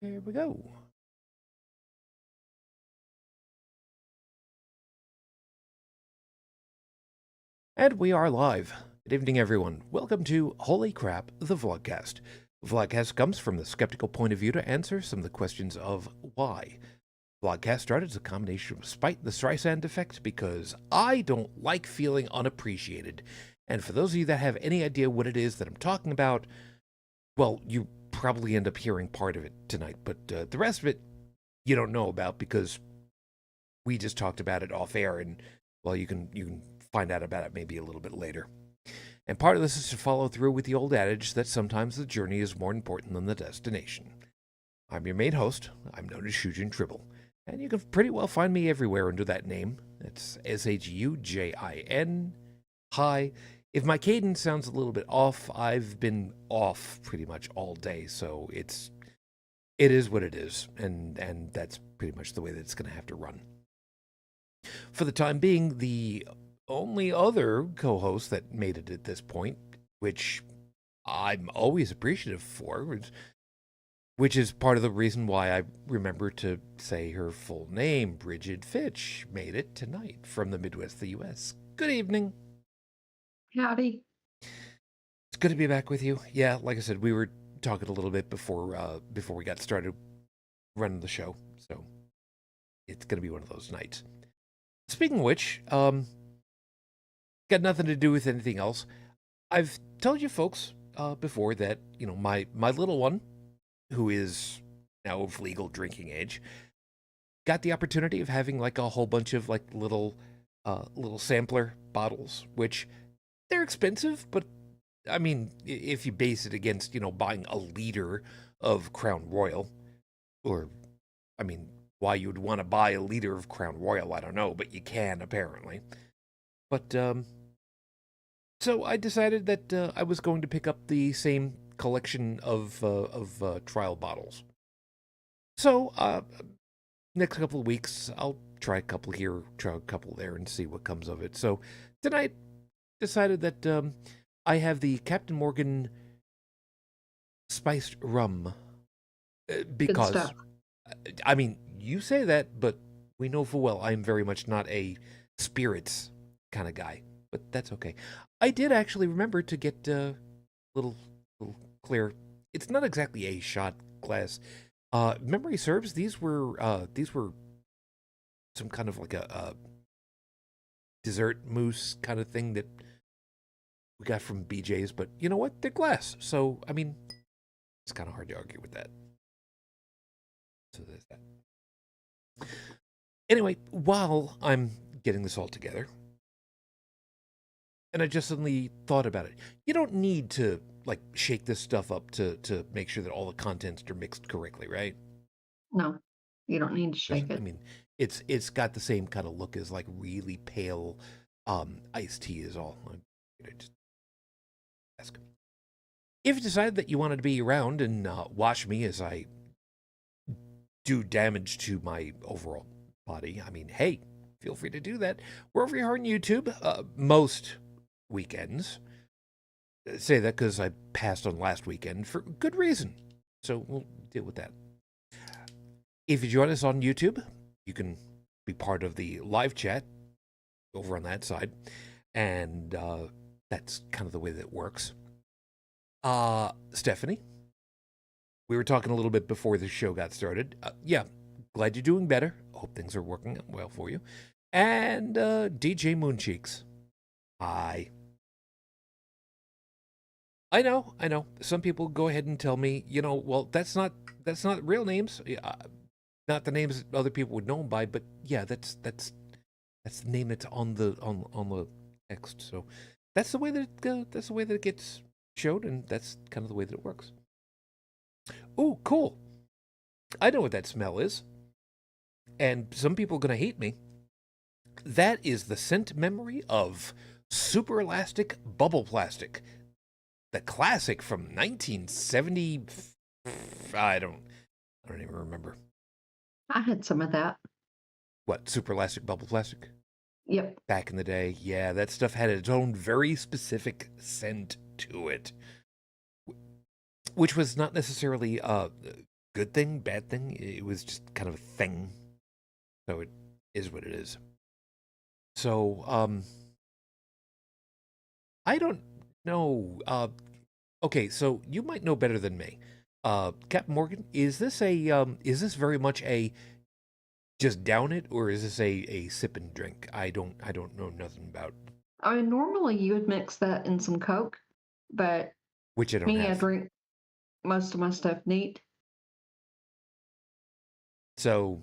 Here we go. And we are live. Good evening, everyone. Welcome to Holy Crap, the Vlogcast. Vlogcast comes from the skeptical point of view to answer some of the questions of why. Vlogcast started as a combination of spite and the Streisand effect because I don't like feeling unappreciated. And for those of you that have any idea what it is that I'm talking about, well, you probably end up hearing part of it tonight, but the rest of it you don't know about because we just talked about it off air, and well, you can find out about it maybe a little bit later. And part of this is to follow through with the old adage that sometimes the journey is more important than the destination. I'm your main host. I'm known as Shujin Tribble, and you can pretty well find me everywhere under that name. It's Shujin. Hi. If my cadence sounds a little bit off, I've been off pretty much all day, so it is what it is, and that's pretty much the way that it's going to have to run. For the time being, the only other co-host that made it at this point, which I'm always appreciative for, which is part of the reason why I remember to say her full name, Brigid Fitch, made it tonight from the Midwest of the U.S. Good evening. Howdy. It's good to be back with you. Yeah, like I said, we were talking a little bit before we got started running the show, so it's going to be one of those nights. Speaking of which, got nothing to do with anything else. I've told you folks before that, you know, my little one, who is now of legal drinking age, got the opportunity of having like a whole bunch of like little sampler bottles, which they're expensive, but I mean, if you base it against, you know, buying a liter of Crown Royal, or, I mean, why you would want to buy a liter of Crown Royal, I don't know, but you can, apparently. But, so I decided that I was going to pick up the same collection of trial bottles. So, next couple of weeks, I'll try a couple here, try a couple there, and see what comes of it. So, tonight, decided that I have the Captain Morgan spiced rum. Because, Good stuff. I mean, you say that, but we know full well I'm very much not a spirits kind of guy. But that's okay. I did actually remember to get a little clear. It's not exactly a shot glass. Memory serves, these were some kind of like a dessert mousse kind of thing that we got from BJ's, but you know what? They're glass. So, I mean, it's kind of hard to argue with that. So there's that. Anyway, while I'm getting this all together, and I just suddenly thought about it, you don't need to like shake this stuff up to make sure that all the contents are mixed correctly, right? No, you don't need to shake I it. mean, it's got the same kind of look as like really pale iced tea is all. I'm gonna just ask. If you decide that you wanted to be around and watch me as I do damage to my overall body, I mean, hey, feel free to do that. We're over here on YouTube most weekends. I say that because I passed on last weekend for good reason. So we'll deal with that. If you join us on YouTube, you can be part of the live chat over on that side. And that's kind of the way that it works. Stephanie, we were talking a little bit before the show got started. Yeah, glad you're doing better. Hope things are working well for you. And DJ Mooncheeks. Hi. I know. Some people go ahead and tell me, you know, well, that's not real names. Not the names that other people would know them by, but yeah, that's the name that's on the text. So that's the way that it gets showed, and that's kind of the way that it works. Oh, cool. I know what that smell is. And some people are going to hate me. That is the scent memory of Super Elastic Bubble Plastic. The classic from 1970. I don't even remember. I had some of that. What, Super Elastic Bubble Plastic? Yep. Back in the day, yeah, that stuff had its own very specific scent to it, which was not necessarily good thing, bad thing. It was just kind of a thing. So it is what it is. So, I don't know. Okay, so you might know better than me. Captain Morgan, is this very much a just down it, or is this a sip and drink? I don't know nothing about, I mean, normally you would mix that in some Coke, but which I don't me, I have. drink most of my stuff neat. So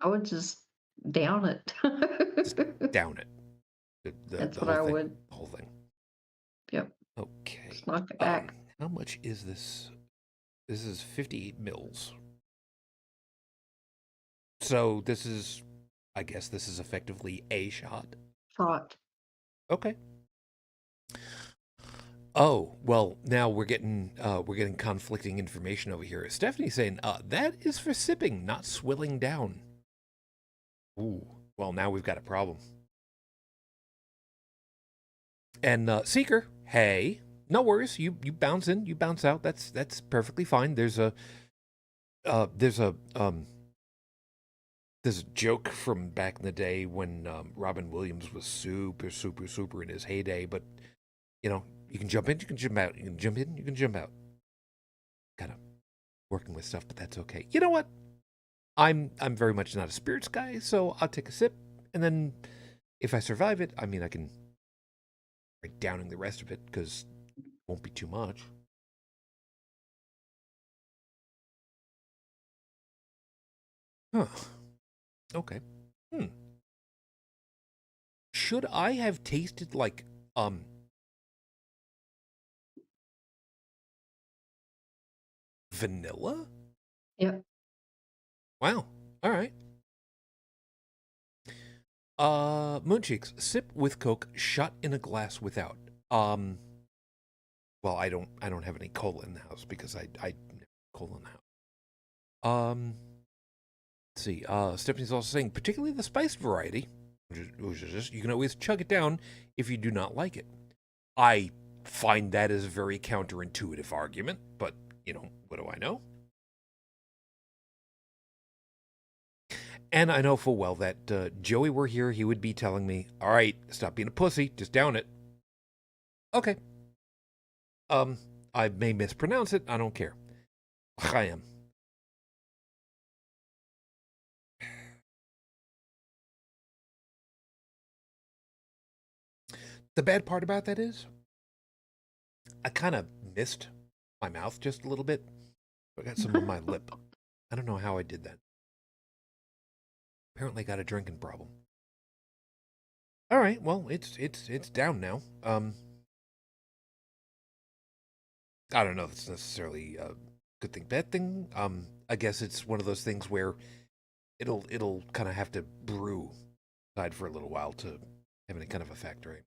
I would just down it. just down it. That's The what whole I thing. would. The whole thing. Yep. Okay. Just knock it back. How much is this? This is 58 mils. So this is, I guess this is effectively a shot. Shot. Okay. Oh, well, now we're getting conflicting information over here. Stephanie's saying, that is for sipping, not swilling down. Ooh, well, now we've got a problem. And Seeker, hey, no worries. You bounce in, you bounce out. That's perfectly fine. There's a joke from back in the day when Robin Williams was super in his heyday, but you know, you can jump in, you can jump out, you can jump in, you can jump out. Kind of working with stuff, but that's okay. You know what? I'm very much not a spirits guy, so I'll take a sip, and then if I survive it, I mean, I can try downing the rest of it because it won't be too much. Huh. Okay. Should I have tasted like vanilla? Yep. Wow. All right. Mooncheeks, sip with Coke, shot in a glass without. Well, I don't have any cola in the house because I never have cola in the house. Let's see. Stephanie's also saying, particularly the spiced variety, which is just, you can always chug it down if you do not like it. I find that as a very counterintuitive argument, but you know, what do I know? And I know full well that Joey were here, he would be telling me, all right, stop being a pussy, just down it. Okay. I may mispronounce it, I don't care. Chaim. The bad part about that is, I kind of missed my mouth just a little bit. I got some on my lip. I don't know how I did that. Apparently got a drinking problem. All right, well, it's down now. I don't know if it's necessarily a good thing, bad thing. I guess it's one of those things where it'll kind of have to brew aside for a little while to have any kind of effect, right?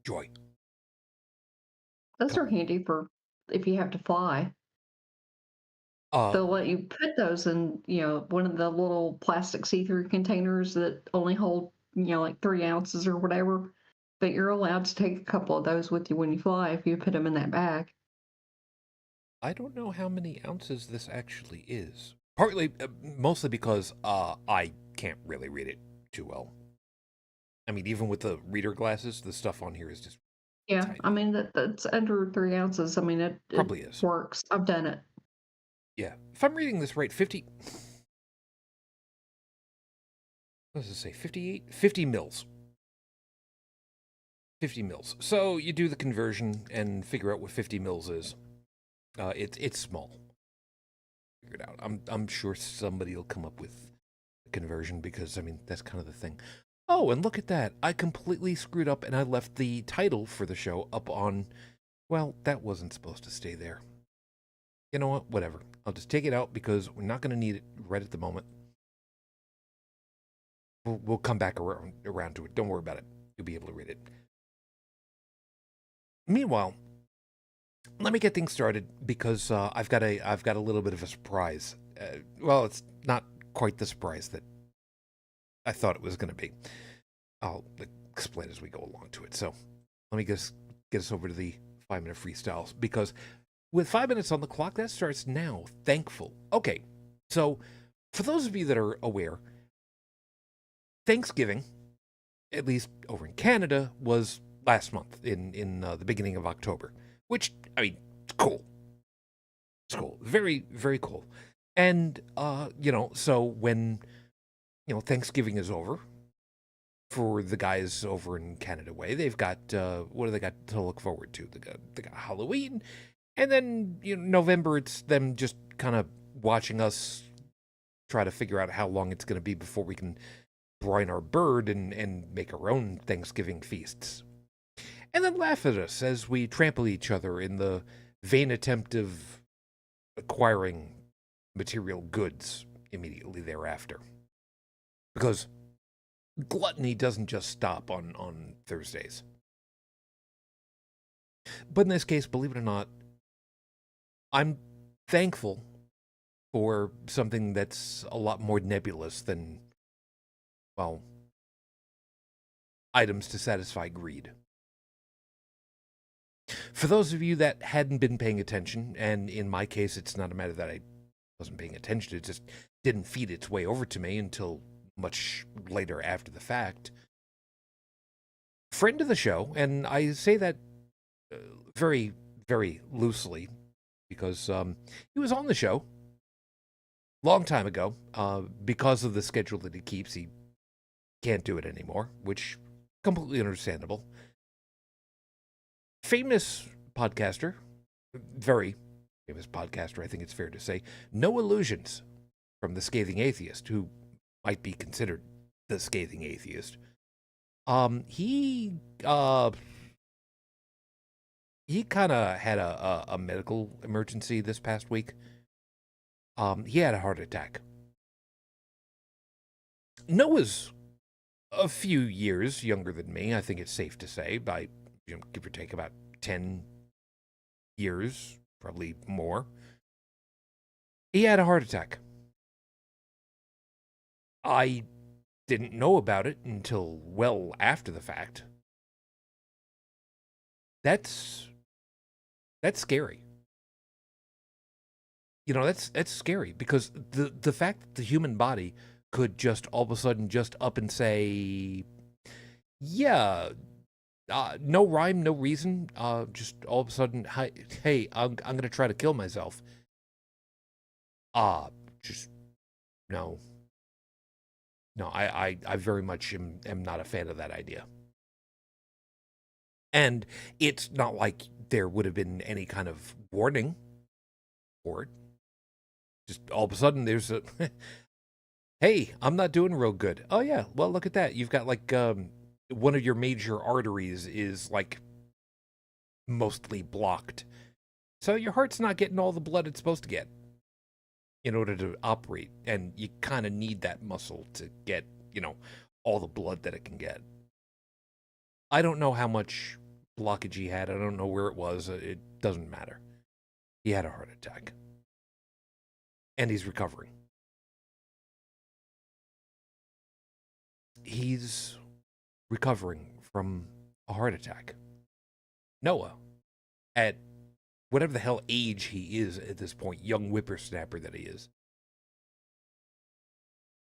Joy. Those are handy for if you have to fly. They'll let you put those in, one of the little plastic see-through containers that only hold, like 3 ounces or whatever. But you're allowed to take a couple of those with you when you fly if you put them in that bag. I don't know how many ounces this actually is. Partly, mostly because I can't really read it too well. I mean, even with the reader glasses, the stuff on here is just Yeah, tiny. I mean that's under 3 ounces. I mean it Probably is. works. I've done it. Yeah, if I'm reading this right, 50. What does it say? 58? 50 mils. 50 mils. So you do the conversion and figure out what 50 mils is. It's small. Figure it out. I'm sure somebody will come up with a conversion because I mean that's kind of the thing. Oh, and look at that! I completely screwed up and I left the title for the show up on. Well, that wasn't supposed to stay there. You know what? Whatever. I'll just take it out because we're not going to need it right at the moment. We'll come back around to it. Don't worry about it. You'll be able to read it. Meanwhile, let me get things started because I've got a little bit of a surprise. Well, it's not quite the surprise that I thought it was going to be. I'll explain as we go along to it. So let me just get us over to the 5-minute freestyles, because with 5 minutes on the clock, that starts now. Thankful. Okay, so for those of you that are aware, Thanksgiving, at least over in Canada, was last month in the beginning of October, which, I mean, it's cool. It's cool. Very, very cool. And, so when, Thanksgiving is over, for the guys over in Canada way, they've got, what do they got to look forward to? They got Halloween, and then, November, it's them just kind of watching us try to figure out how long it's going to be before we can brine our bird and make our own Thanksgiving feasts. And then laugh at us as we trample each other in the vain attempt of acquiring material goods immediately thereafter. Because gluttony doesn't just stop on Thursdays. But in this case, believe it or not, I'm thankful for something that's a lot more nebulous than, well, items to satisfy greed. For those of you that hadn't been paying attention, and in my case, it's not a matter that I wasn't paying attention, it just didn't feed its way over to me until much later after the fact. Friend of the show, and I say that very, very loosely, because he was on the show long time ago. Because of the schedule that he keeps, he can't do it anymore, which completely understandable. Famous podcaster, very famous podcaster, I think it's fair to say, No Illusions, from the Scathing Atheist, who might be considered the Scathing Atheist. He kind of had a medical emergency this past week. He had a heart attack. Noah's a few years younger than me, I think it's safe to say, by give or take about 10 years, probably more. He had a heart attack. I didn't know about it until well after the fact. That's scary. That's scary, because the fact that the human body could just all of a sudden just up and say, yeah, no rhyme, no reason, just all of a sudden, hey, I'm gonna try to kill myself. Just no. No, I very much am not a fan of that idea. And it's not like there would have been any kind of warning for it. Just all of a sudden there's a, hey, I'm not doing real good. Oh yeah, well look at that. You've got like one of your major arteries is like mostly blocked. So your heart's not getting all the blood it's supposed to get in order to operate, and you kind of need that muscle to get, all the blood that it can get. I don't know how much blockage he had. I don't know where it was. It doesn't matter. He had a heart attack. And he's recovering. He's recovering from a heart attack. Noah, at whatever the hell age he is at this point, young whippersnapper that he is.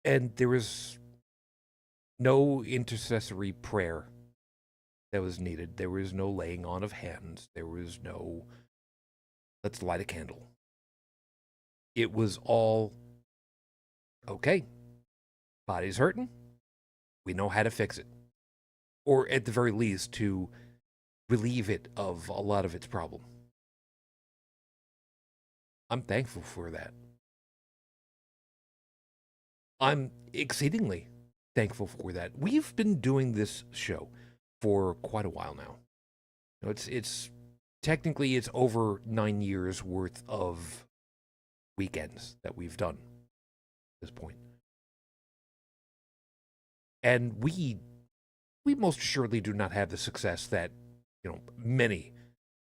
And there was no intercessory prayer that was needed. There was no laying on of hands. There was no, let's light a candle. It was all, okay, body's hurting. We know how to fix it. Or at the very least, to relieve it of a lot of its problem. I'm thankful for that. I'm exceedingly thankful for that. We've been doing this show for quite a while now. It's technically it's over 9 years worth of weekends that we've done at this point. And we most assuredly do not have the success that, many,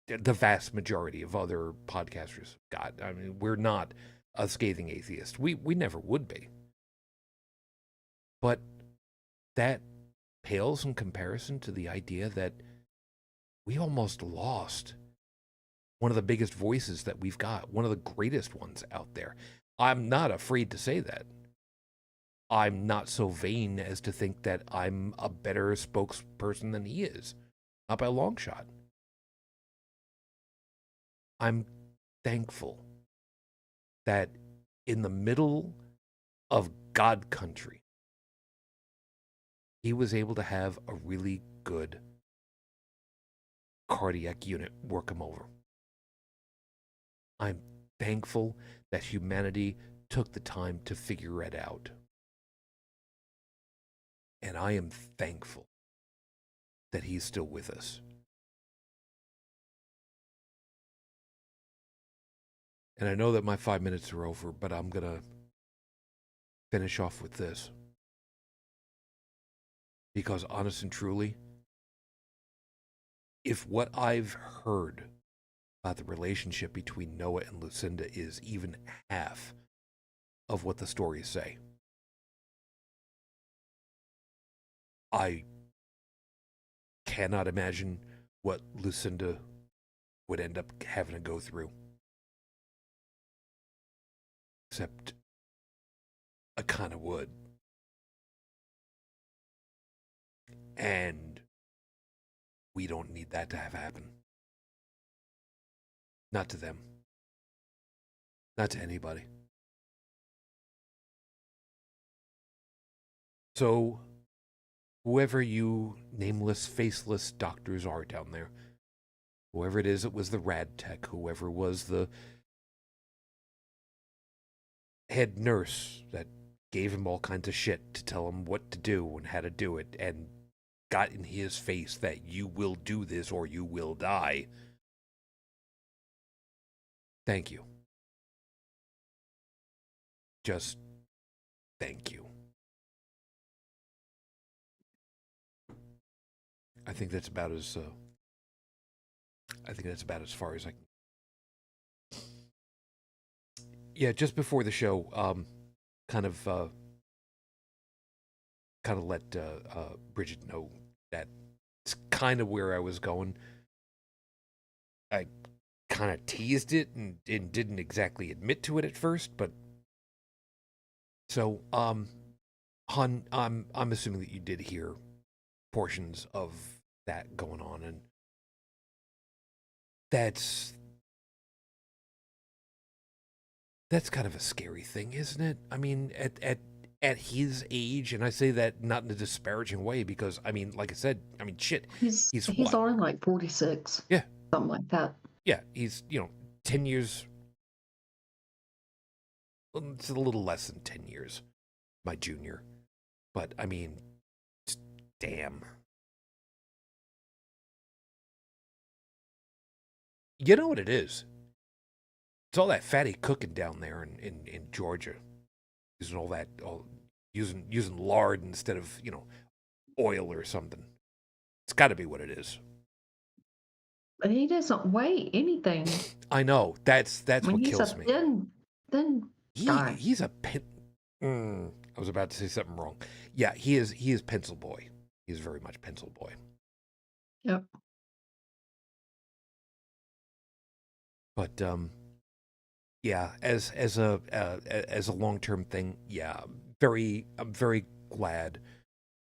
the vast majority of other podcasters got. I mean, we're not a scathing atheist. We never would be. But that pales in comparison to the idea that we almost lost one of the biggest voices that we've got, one of the greatest ones out there. I'm not afraid to say that. I'm not so vain as to think that I'm a better spokesperson than he is. Not by a long shot. I'm thankful that in the middle of God country, he was able to have a really good cardiac unit work him over. I'm thankful that humanity took the time to figure it out. And I am thankful that he's still with us. And I know that my 5 minutes are over, but I'm going to finish off with this. Because honest and truly, if what I've heard about the relationship between Noah and Lucinda is even half of what the stories say, I cannot imagine what Lucinda would end up having to go through. Except I kind of would. And we don't need that to have happen. Not to them. Not to anybody. So, whoever you nameless, faceless doctors are down there, whoever it is that was the rad tech, whoever was the head nurse that gave him all kinds of shit to tell him what to do and how to do it, and got in his face that you will do this or you will die. Thank you. Just thank you. I think that's about as far as I can. Yeah, just before the show, kind of let Brigid know that it's kind of where I was going. I kind of teased it and didn't exactly admit to it at first, but so Hun, I'm assuming that you did hear portions of that going on, and that's kind of a scary thing, isn't it? I mean, at his age, and I say that not in a disparaging way, because I mean, like I said, I mean, shit, He's what? only like 46. Yeah, something like that. Yeah, he's 10 years. It's a little less than 10 years, my junior, but I mean, damn. You know what it is? It's all that fatty cooking down there in Georgia, using all that, using lard instead of oil or something. It's got to be what it is. But he doesn't weigh anything. I know. That's what kills me. Thin guy. He's a I was about to say something wrong. Yeah, he is pencil boy. He's very much pencil boy. Yep. But yeah, as a long-term thing, yeah, I'm very glad.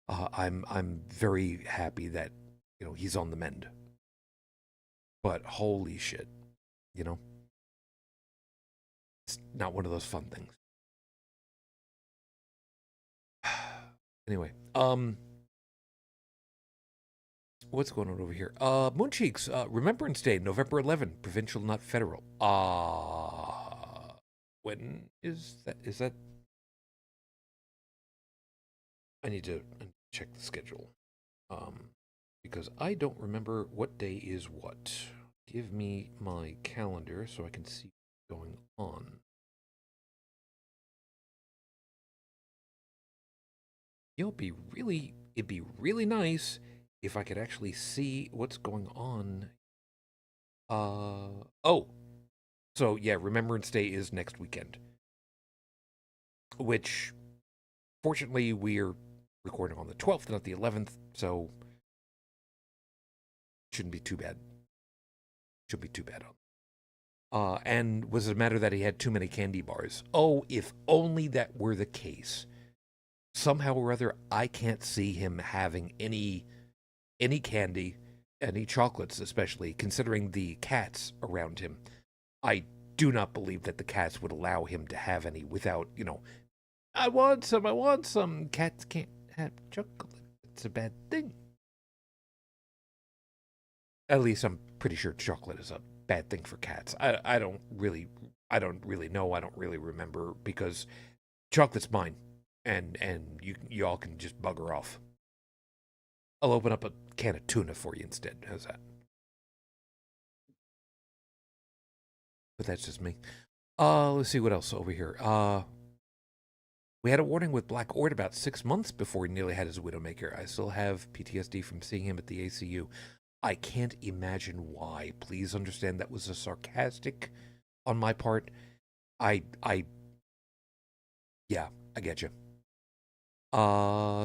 I'm very happy that he's on the mend. But holy shit, it's not one of those fun things. Anyway, what's going on over here? Mooncheeks, Remembrance Day, November 11th, provincial, not federal. When is that? Is that? I need to check the schedule. Because I don't remember what day is what. Give me my calendar so I can see what's going on. It'd be really nice if I could actually see what's going on. Oh. So yeah, Remembrance Day is next weekend. Which fortunately we're recording on the 12th, not the 11th, so shouldn't be too bad. Shouldn't be too bad. and was it a matter that he had too many candy bars? Oh, if only that were the case. Somehow or other, I can't see him having any candy, any chocolates, especially considering the cats around him. I do not believe that the cats would allow him to have any without, I want some. Cats can't have chocolate. It's a bad thing. At least I'm pretty sure chocolate is a bad thing for cats. I don't really know. I don't really remember because chocolate's mine, and you all can just bugger off. I'll open up a can of tuna for you instead. How's that? But that's just me. Let's see what else over here. We had a warning with Black Ord about 6 months before he nearly had his Widowmaker. I still have PTSD from seeing him at the ACU. I can't imagine why. Please understand that was a sarcastic on my part. Yeah, I get you.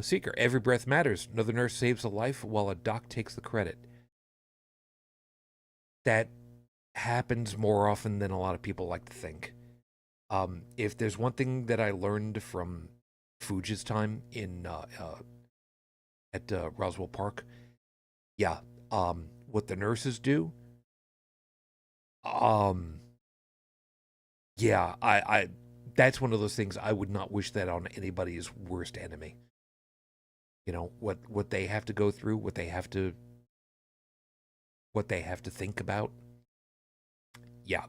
Seeker, every breath matters. Another nurse saves a life while a doc takes the credit. That happens more often than a lot of people like to think. If there's one thing that I learned from Fuji's time in at Roswell Park, yeah, what the nurses do, yeah, I that's one of those things I would not wish that on anybody's worst enemy. You know, what they have to go through, what they have to think about. Yeah.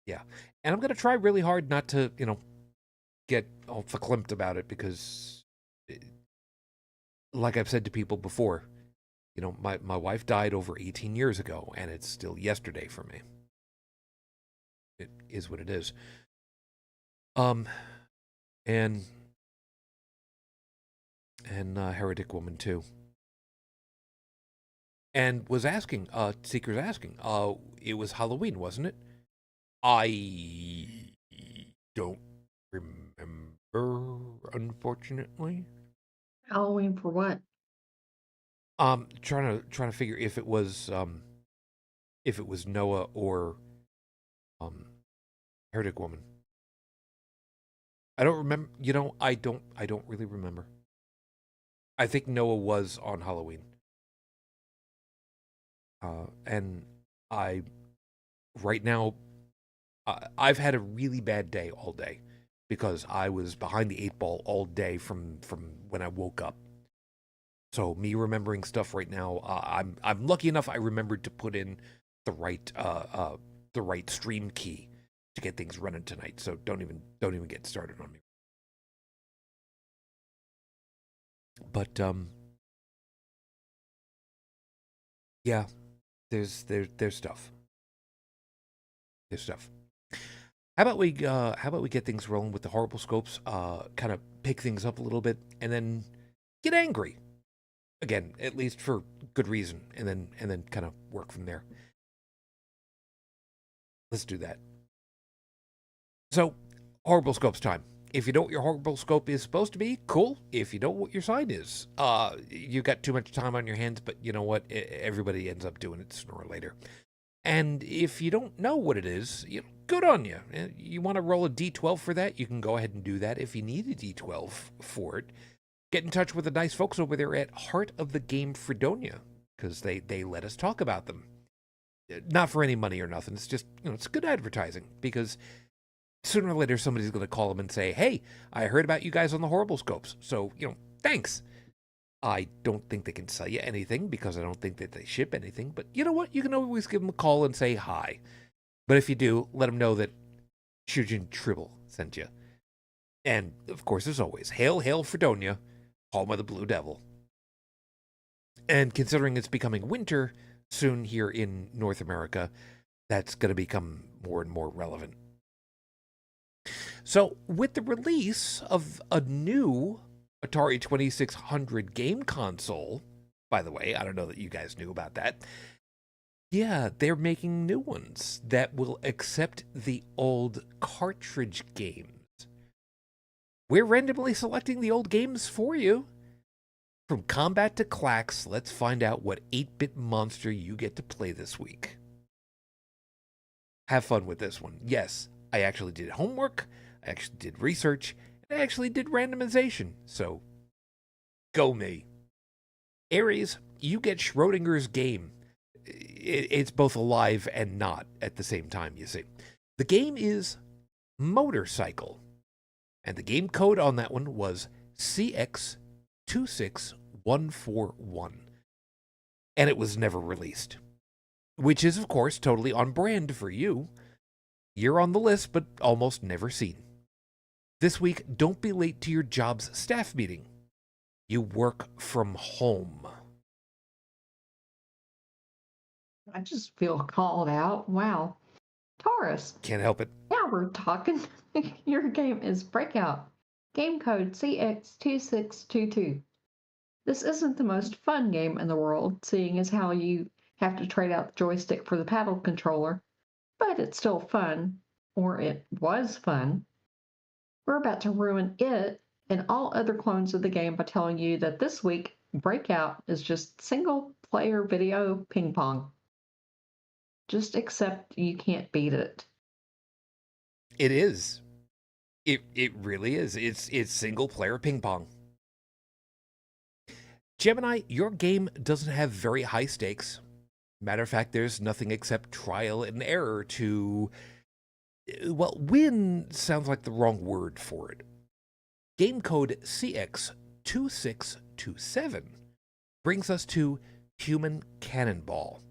Yeah. And I'm going to try really hard not to, get all verklempt about it because, like I've said to people before, my wife died over 18 years ago, and it's still yesterday for me. It is what it is. And Heretic Woman too. And was asking, Seeker's asking, it was Halloween, wasn't it? I don't remember, unfortunately. Halloween for what? Trying to figure if it was Noah or Heretic Woman. I don't remember. I don't really remember. I think Noah was on Halloween. And right now, I've had a really bad day all day because I was behind the 8 ball all day from when I woke up. So me remembering stuff right now, I'm lucky enough I remembered to put in the right stream key to get things running tonight. So don't even get started on me. But yeah, there's stuff. There's stuff. How about we get things rolling with the horrible scopes? Kind of pick things up a little bit, and then get angry. Again, at least for good reason, and then kind of work from there. Let's do that. So, horrible scopes time. If you know what your horrible scope is supposed to be, cool. If you know what your sign is, you got too much time on your hands, but you know what? Everybody ends up doing it sooner or later. And if you don't know what it is, good on you. You want to roll a D12 for that? You can go ahead and do that. If you need a D12 for it, get in touch with the nice folks over there at Heart of the Game Fredonia, because they let us talk about them. Not for any money or nothing. It's just, it's good advertising, because sooner or later somebody's going to call them and say, hey, I heard about you guys on the Horrible Scopes. So, thanks. I don't think they can sell you anything because I don't think that they ship anything. But you know what? You can always give them a call and say hi. But if you do, let them know that Shujin Tribble sent you. And, of course, as always, hail, hail Fredonia, home of the Blue Devil. And considering it's becoming winter soon here in North America, that's going to become more and more relevant. So, with the release of a new Atari 2600 game console, by the way, I don't know that you guys knew about that. Yeah, they're making new ones that will accept the old cartridge games. We're randomly selecting the old games for you. From combat to clacks, let's find out what 8-bit monster you get to play this week. Have fun with this one. Yes, I actually did homework, I actually did research, and I actually did randomization, so go me. Aries, you get Schrodinger's game. It's both alive and not at the same time, you see. The game is Motorcycle, and the game code on that one was CX26141, and it was never released, which is, of course, totally on brand for you. You're on the list, but almost never seen. This week, don't be late to your job's staff meeting. You work from home. I just feel called out. Wow. Taurus. Can't help it. Now we're talking. Your game is Breakout. Game code CX2622. This isn't the most fun game in the world, seeing as how you have to trade out the joystick for the paddle controller, but it's still fun, or it was fun. We're about to ruin it and all other clones of the game by telling you that this week, Breakout is just single-player video ping pong. Just accept you can't beat it. It is. It really is. It's single-player ping pong. Gemini, your game doesn't have very high stakes. Matter of fact, there's nothing except trial and error to... Well, win sounds like the wrong word for it. Game code CX2627 brings us to Human Cannonball.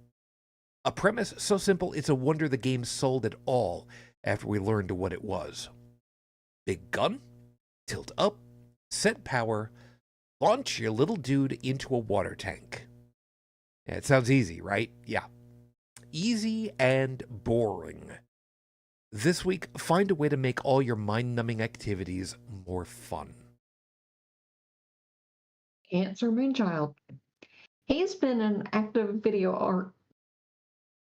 A premise so simple it's a wonder the game sold at all after we learned what it was. Big gun, tilt up, set power, launch your little dude into a water tank. Yeah, it sounds easy, right? Yeah. Easy and boring. This week, find a way to make all your mind-numbing activities more fun. Answer Moonchild. He's been an active video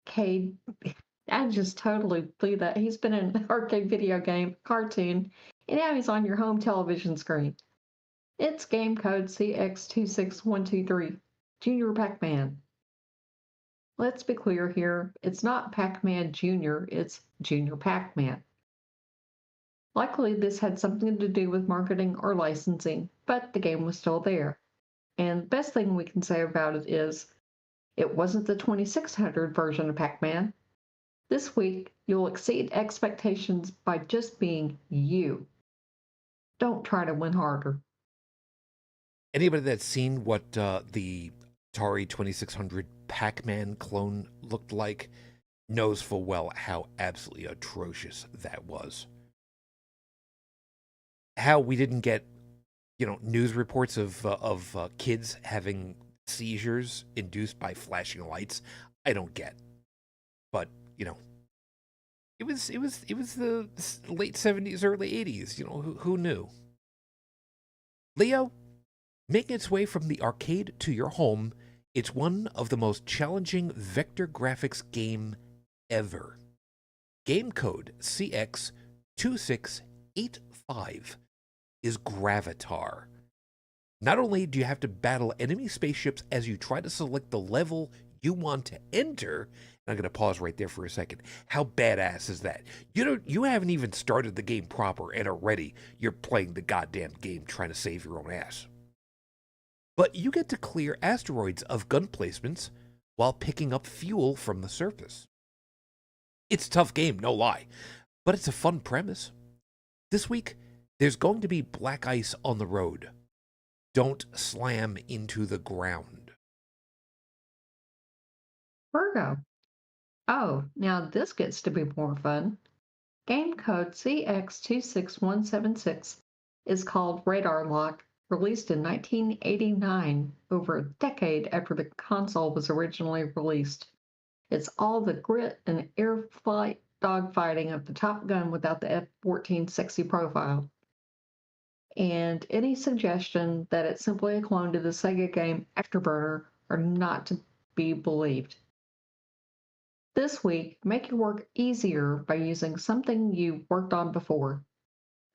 arcade. I just totally blew that. He's been an arcade video game, cartoon, and now he's on your home television screen. It's game code CX26123, Junior Pac-Man. Let's be clear here, it's not Pac-Man Jr., it's Junior Pac-Man. Likely this had something to do with marketing or licensing, but the game was still there. And the best thing we can say about it is, it wasn't the 2600 version of Pac-Man. This week, you'll exceed expectations by just being you. Don't try to win harder. Anybody that's seen what the Atari 2600 Pac-Man clone looked like knows full well how absolutely atrocious that was. How we didn't get, news reports of kids having seizures induced by flashing lights, I don't get. But it was the late 70s, early 80s. Who knew? Leo, making its way from the arcade to your home, it's one of the most challenging vector graphics game ever. Game code CX2685 is Gravatar. Not only do you have to battle enemy spaceships as you try to select the level you want to enter, and I'm going to pause right there for a second. How badass is that? You haven't even started the game proper, and already you're playing the goddamn game trying to save your own ass. But you get to clear asteroids of gun placements while picking up fuel from the surface. It's a tough game, no lie, but it's a fun premise. This week, there's going to be black ice on the road. Don't slam into the ground. Virgo. Oh, now this gets to be more fun. Game code CX26176 is called Radar Lock, released in 1989, over a decade after the console was originally released. It's all the grit and air flight dogfighting of the Top Gun without the F-14 sexy profile. And any suggestion that it's simply a clone to the Sega game Afterburner are not to be believed. This week, make your work easier by using something you worked on before,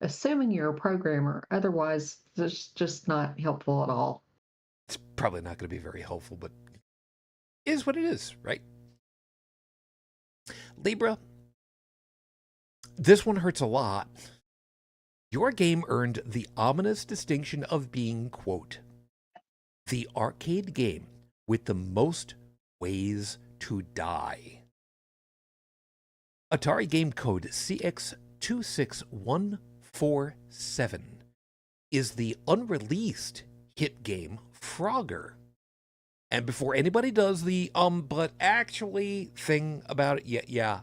assuming you're a programmer. Otherwise, it's just not helpful at all. It's probably not going to be very helpful, but it is what it is, right? Libra, This one hurts a lot. Your game earned the ominous distinction of being, quote, the arcade game with the most ways to die. Atari game code CX26147 is the unreleased hit game Frogger. And before anybody does the but actually thing about it, yeah,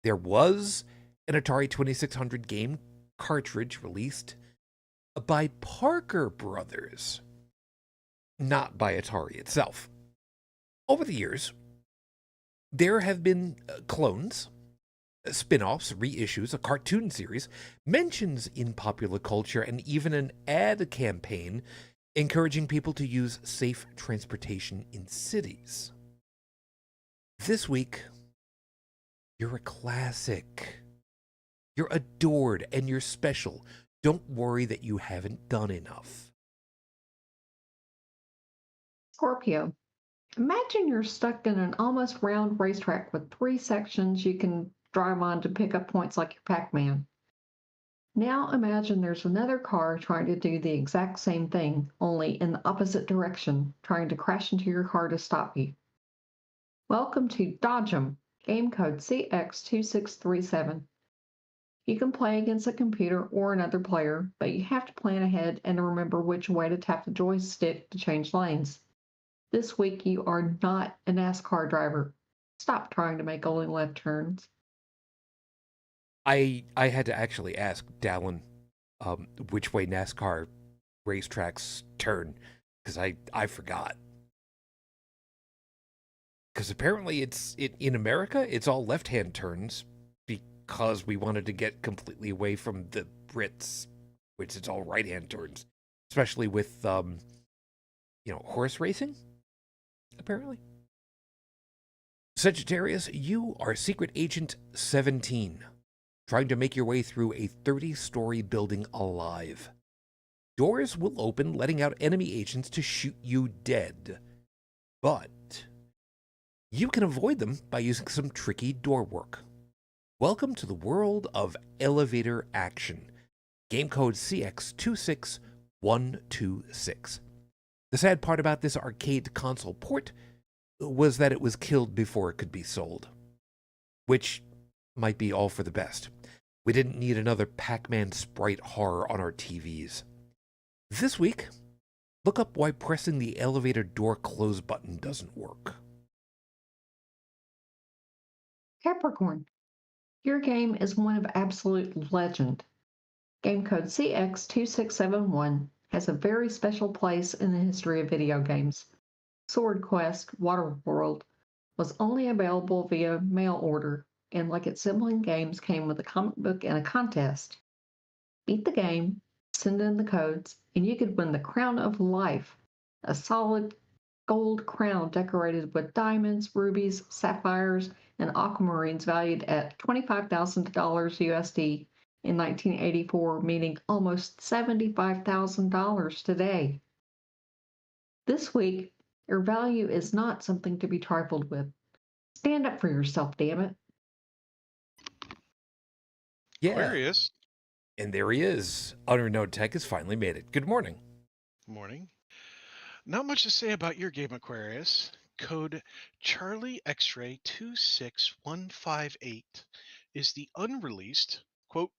there was an Atari 2600 game cartridge released by Parker Brothers, not by Atari itself. Over the years, there have been clones, spin-offs, reissues, a cartoon series, mentions in popular culture, and even an ad campaign encouraging people to use safe transportation in cities. This week, you're a classic. You're adored and you're special. Don't worry that you haven't done enough. Scorpio. Imagine you're stuck in an almost round racetrack with 3 sections you can drive on to pick up points like your Pac-Man. Now imagine there's another car trying to do the exact same thing, only in the opposite direction, trying to crash into your car to stop you. Welcome to Dodge 'em, game code CX2637. You can play against a computer or another player, but you have to plan ahead and remember which way to tap the joystick to change lanes. This week you are not a NASCAR driver. Stop trying to make only left turns. I had to actually ask Dalan which way NASCAR racetracks turn, because I forgot. Because apparently in America, it's all left-hand turns because we wanted to get completely away from the Brits, which it's all right-hand turns, especially with, horse racing, apparently. Sagittarius, you are Secret Agent 17, trying to make your way through a 30-story building alive. Doors will open, letting out enemy agents to shoot you dead. But you can avoid them by using some tricky door work. Welcome to the world of elevator action. Game code CX26126. The sad part about this arcade console port was that it was killed before it could be sold, which might be all for the best. We didn't need another Pac-Man sprite horror on our TVs. This week, look up why pressing the elevator door close button doesn't work. Capricorn. Your game is one of absolute legend. Game code CX2671 has a very special place in the history of video games. Sword Quest Waterworld was only available via mail order, and like its sibling games, came with a comic book and a contest. Beat the game, send in the codes, and you could win the Crown of Life, a solid gold crown decorated with diamonds, rubies, sapphires, and aquamarines valued at $25,000 USD in 1984, meaning almost $75,000 today. This week, your value is not something to be trifled with. Stand up for yourself, damn it. Yeah. Aquarius. And there he is. UnrenownedTech has finally made it. Good morning. Morning. Not much to say about your game, Aquarius. Code Charlie X-Ray 26158 is the unreleased, quote,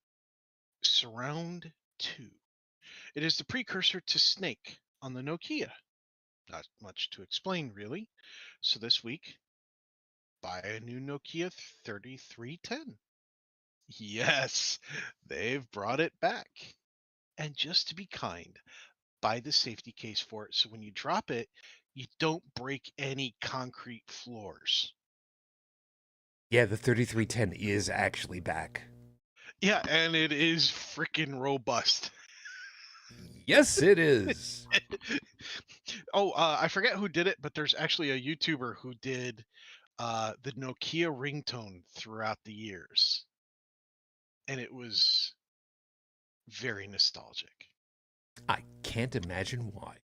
Surround 2. It is the precursor to Snake on the Nokia. Not much to explain, really. So this week, buy a new Nokia 3310. Yes, they've brought it back. And just to be kind, buy the safety case for it so when you drop it, you don't break any concrete floors. Yeah, the 3310 is actually back. Yeah, and it is freaking robust. Yes, it is. I forget who did it, but there's actually a YouTuber who did the Nokia ringtone throughout the years. And it was very nostalgic. I can't imagine why.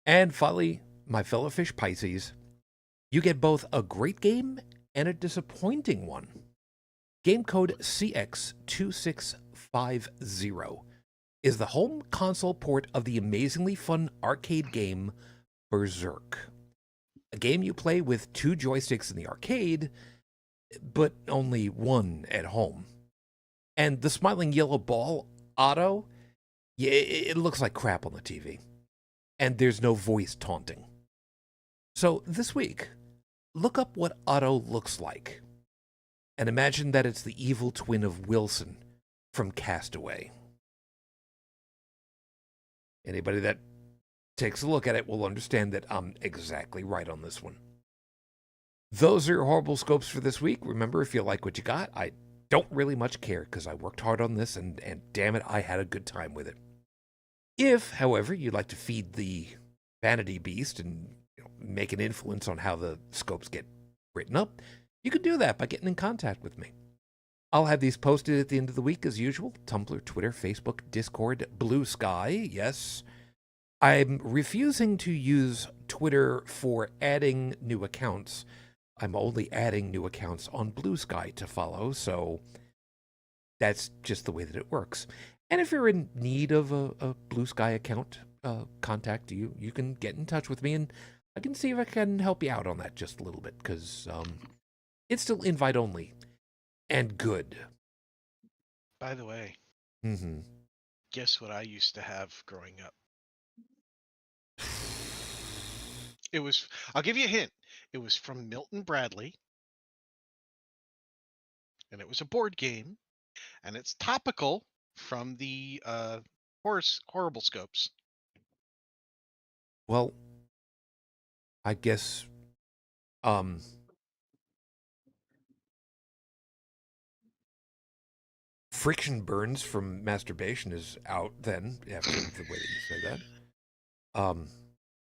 And finally, my fellow fish Pisces, you get both a great game and a disappointing one. Game code CX2650 is the home console port of the amazingly fun arcade game Berzerk. A game you play with 2 joysticks in the arcade, but only one at home. And the smiling yellow ball, Otto, yeah, it looks like crap on the TV. And there's no voice taunting. So this week, look up what Otto looks like. And imagine that it's the evil twin of Wilson from Castaway. Anybody that takes a look at it will understand that I'm exactly right on this one. Those are your horrible scopes for this week. Remember, if you like what you got, I don't really much care because I worked hard on this and damn it, I had a good time with it. If, however, you'd like to feed the vanity beast and make an influence on how the scopes get written up, you can do that by getting in contact with me. I'll have these posted at the end of the week as usual. Tumblr, Twitter, Facebook, Discord, Blue Sky, yes. I'm refusing to use Twitter for adding new accounts. I'm only adding new accounts on Blue Sky to follow, so that's just the way that it works. And if you're in need of a Blue Sky account, contact you. You can get in touch with me, and I can see if I can help you out on that just a little bit, because it's still invite only and good. By the way, guess what I used to have growing up? I'll give you a hint. It was from Milton Bradley, and it was a board game, and it's topical from the horrible scopes. Well, I guess Friction Burns from Masturbation is out then, after the way that you say that.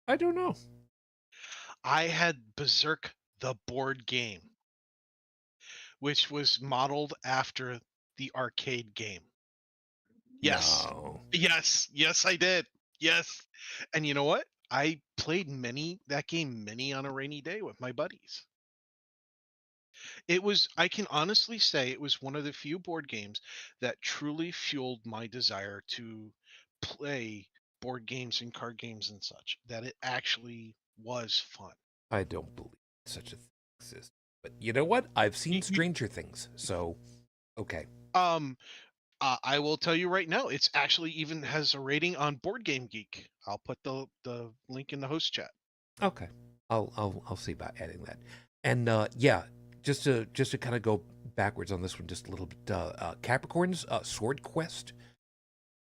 I don't know. I had Berzerk the board game, which was modeled after the arcade game. Yes. No. Yes, I did. Yes. And you know what? I played that game many on a rainy day with my buddies. I can honestly say it was one of the few board games that truly fueled my desire to play board games and card games and such, that it actually was fun. I don't believe such a thing exists. But you know what? I've seen Stranger Things, so okay. I will tell you right now, it's actually even has a rating on Board Game Geek. I'll put the link in the host chat. Okay. I'll see about adding that. And yeah, just to kind of go backwards on this one just a little bit. Capricorn's Sword Quest.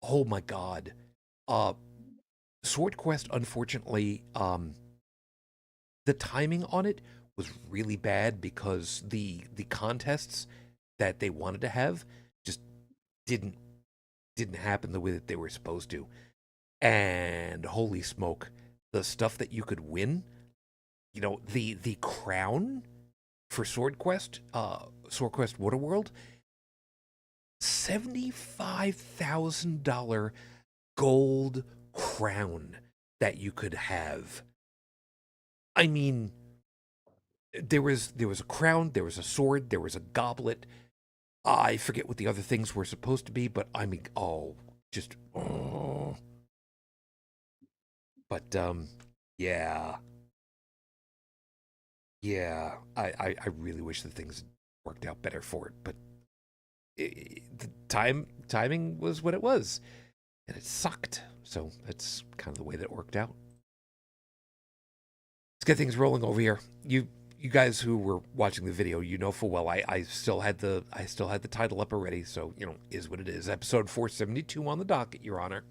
Oh my god. Sword Quest, unfortunately, the timing on it was really bad because the contests that they wanted to have just didn't happen the way that they were supposed to. And holy smoke, the stuff that you could win, the crown for Sword Quest Waterworld, $75,000 gold crown that you could have. I mean, there was a crown, there was a sword, there was a goblet. I forget what the other things were supposed to be, but I mean, But yeah. I really wish the things worked out better for it, but the timing was what it was, and it sucked. So that's kind of the way that it worked out. Let's get things rolling over here. You guys who were watching the video, you know full well I still had the title up already, so is what it is. Episode 472 on the docket, Your Honor.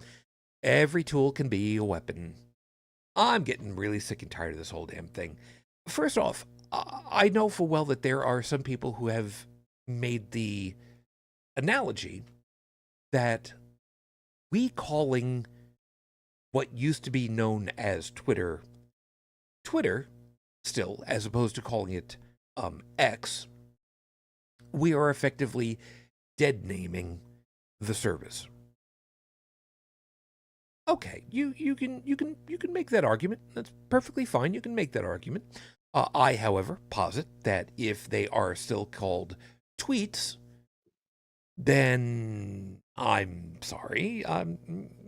Every tool can be a weapon. I'm getting really sick and tired of this whole damn thing. First off, I know full well that there are some people who have made the analogy that we calling what used to be known as Twitter still, as opposed to calling it X, we are effectively dead naming the service. Okay, you can make that argument. That's perfectly fine. You can make that argument. I, however, posit that if they are still called tweets, then I'm sorry.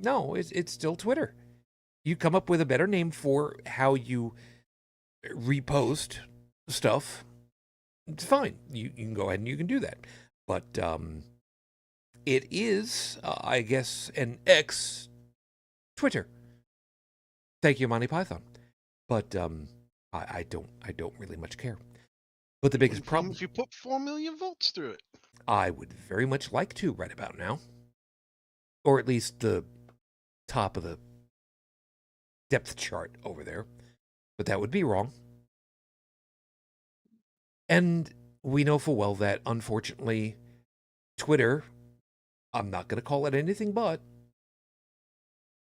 No, it's still Twitter. You come up with a better name for how you repost stuff. It's fine. You can go ahead and you can do that. But it is, I guess, an ex Twitter. Thank you, Monty Python. But I don't really much care. But the biggest problem, if you put 4 million volts through it, I would very much like to right about now, or at least the top of the depth chart over there. But that would be wrong. And we know full well that, unfortunately, Twitter, I'm not going to call it anything but,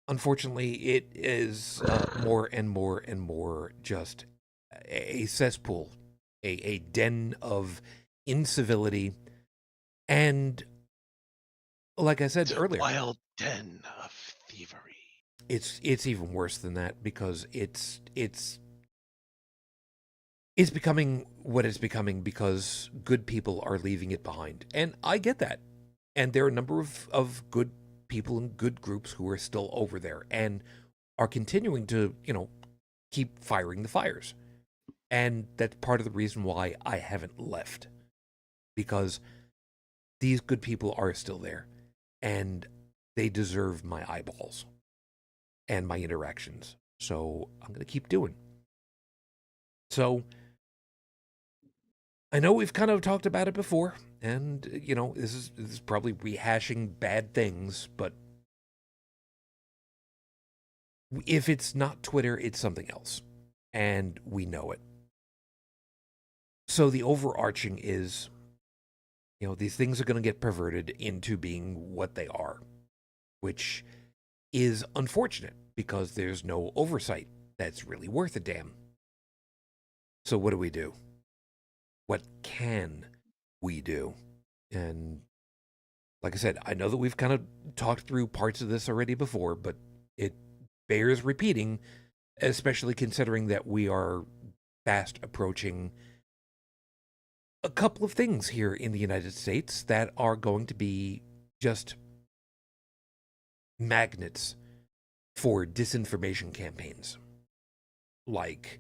unfortunately, it is more and more and more just a cesspool, a den of incivility, and like I said earlier, wild den of thievery. It's even worse than that, because it's becoming what it's becoming because good people are leaving it behind, and I get that. And there are a number of good people and good groups who are still over there and are continuing to, keep firing the fires. And that's part of the reason why I haven't left, because these good people are still there and they deserve my eyeballs and my interactions. So I'm going to keep doing. So I know we've kind of talked about it before, and this is probably rehashing bad things, but if it's not Twitter, it's something else, and we know it. So the overarching is, these things are going to get perverted into being what they are, which is unfortunate because there's no oversight that's really worth a damn. So what do? What can we do? And like I said, I know that we've kind of talked through parts of this already before, but it bears repeating, especially considering that we are fast approaching a couple of things here in the United States that are going to be just magnets for disinformation campaigns, like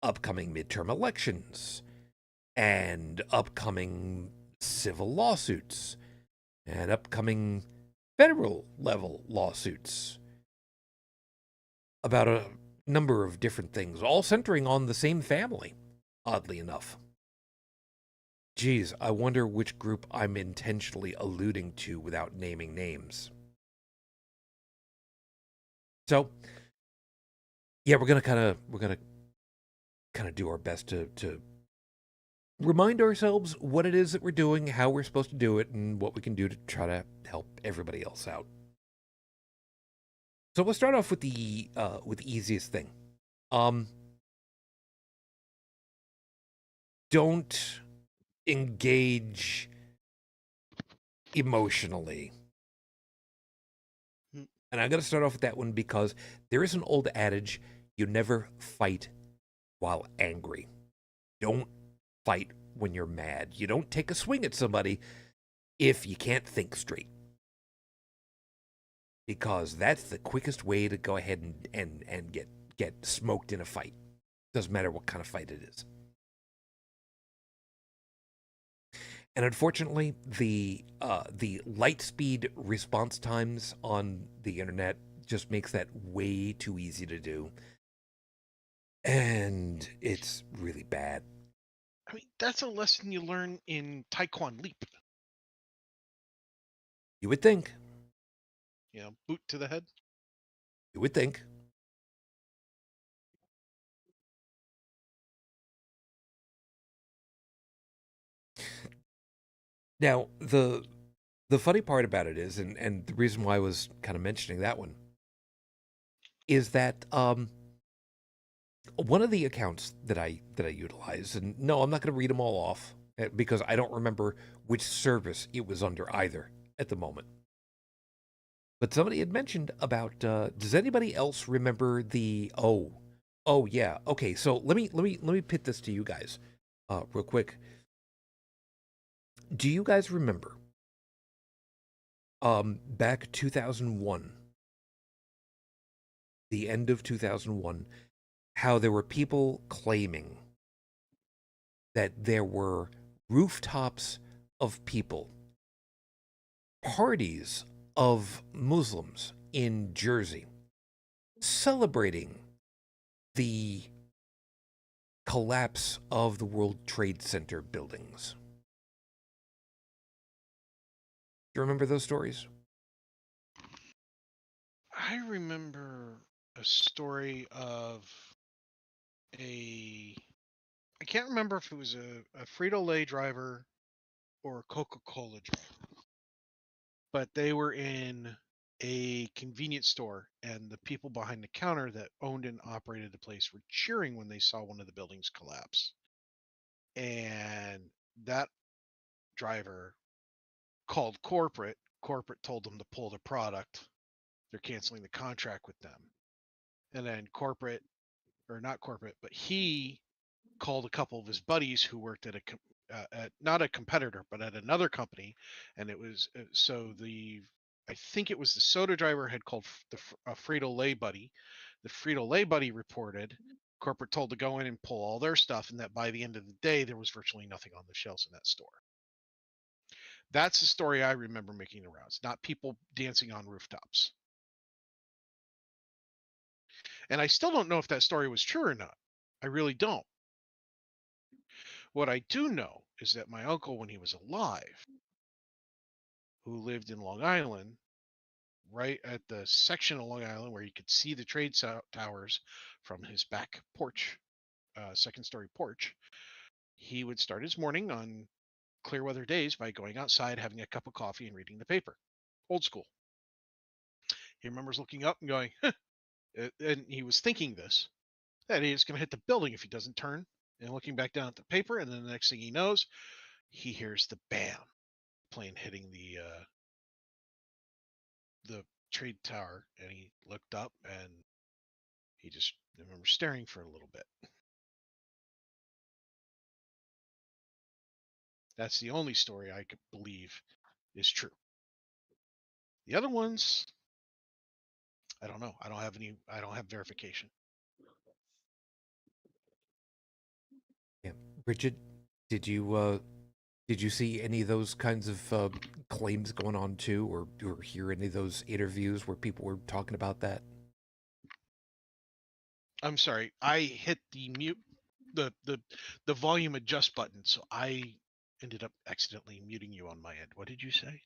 upcoming midterm elections and upcoming civil lawsuits and upcoming federal level lawsuits about a number of different things, all centering on the same family, oddly enough. Geez, I wonder which group I'm intentionally alluding to without naming names. So, yeah, we're gonna kind of do our best to remind ourselves what it is that we're doing, how we're supposed to do it, and what we can do to try to help everybody else out. So we'll start off with the easiest thing. Don't engage emotionally. And I'm going to start off with that one because there is an old adage, you never fight while angry. Don't fight when you're mad. You don't take a swing at somebody if you can't think straight. Because that's the quickest way to go ahead and get smoked in a fight. Doesn't matter what kind of fight it is. And unfortunately, the light speed response times on the internet just makes that way too easy to do. And it's really bad. I mean, that's a lesson you learn in Taekwondo Leap. You would think. Boot to the head. You would think. Now, the funny part about it is, and the reason why I was kind of mentioning that one, is that one of the accounts that I utilize, and no, I'm not going to read them all off because I don't remember which service it was under either at the moment. But somebody had mentioned about, does anybody else remember the, oh yeah, okay, so let me pit this to you guys real quick. Do you guys remember Back 2001, the end of 2001, how there were people claiming that there were rooftops of people, parties of Muslims in Jersey, celebrating the collapse of the World Trade Center buildings. Do you remember those stories? I remember a story of I can't remember if it was a Frito-Lay driver or a Coca-Cola driver, but they were in a convenience store, and the people behind the counter that owned and operated the place were cheering when they saw one of the buildings collapse. And that driver called corporate. Corporate told them to pull the product. They're canceling the contract with them. And then corporate, or not corporate, but he called a couple of his buddies who worked at not a competitor, but at another company, and it was I think it was the soda driver had called the Frito-Lay buddy. The Frito-Lay buddy reported corporate told to go in and pull all their stuff, and that by the end of the day there was virtually nothing on the shelves in that store. That's the story I remember making the rounds, not people dancing on rooftops. And I still don't know if that story was true or not. I really don't. What I do know is that my uncle, when he was alive, who lived in Long Island, right at the section of Long Island where you could see the trade towers from his back porch, second story porch, he would start his morning on clear weather days by going outside, having a cup of coffee, and reading the paper. Old school. He remembers looking up and going, and he was thinking this, that he is going to hit the building if he doesn't turn, and looking back down at the paper, and then the next thing he knows, he hears the bam, plane hitting the trade tower, and he looked up and he just I remember staring for a little bit. That's the only story I could believe is true. The other ones, I don't know. I don't have verification. Yeah. Brigid, did you see any of those kinds of claims going on too, or hear any of those interviews where people were talking about that? I'm sorry. I hit the mute the volume adjust button, so I ended up accidentally muting you on my end. What did you say?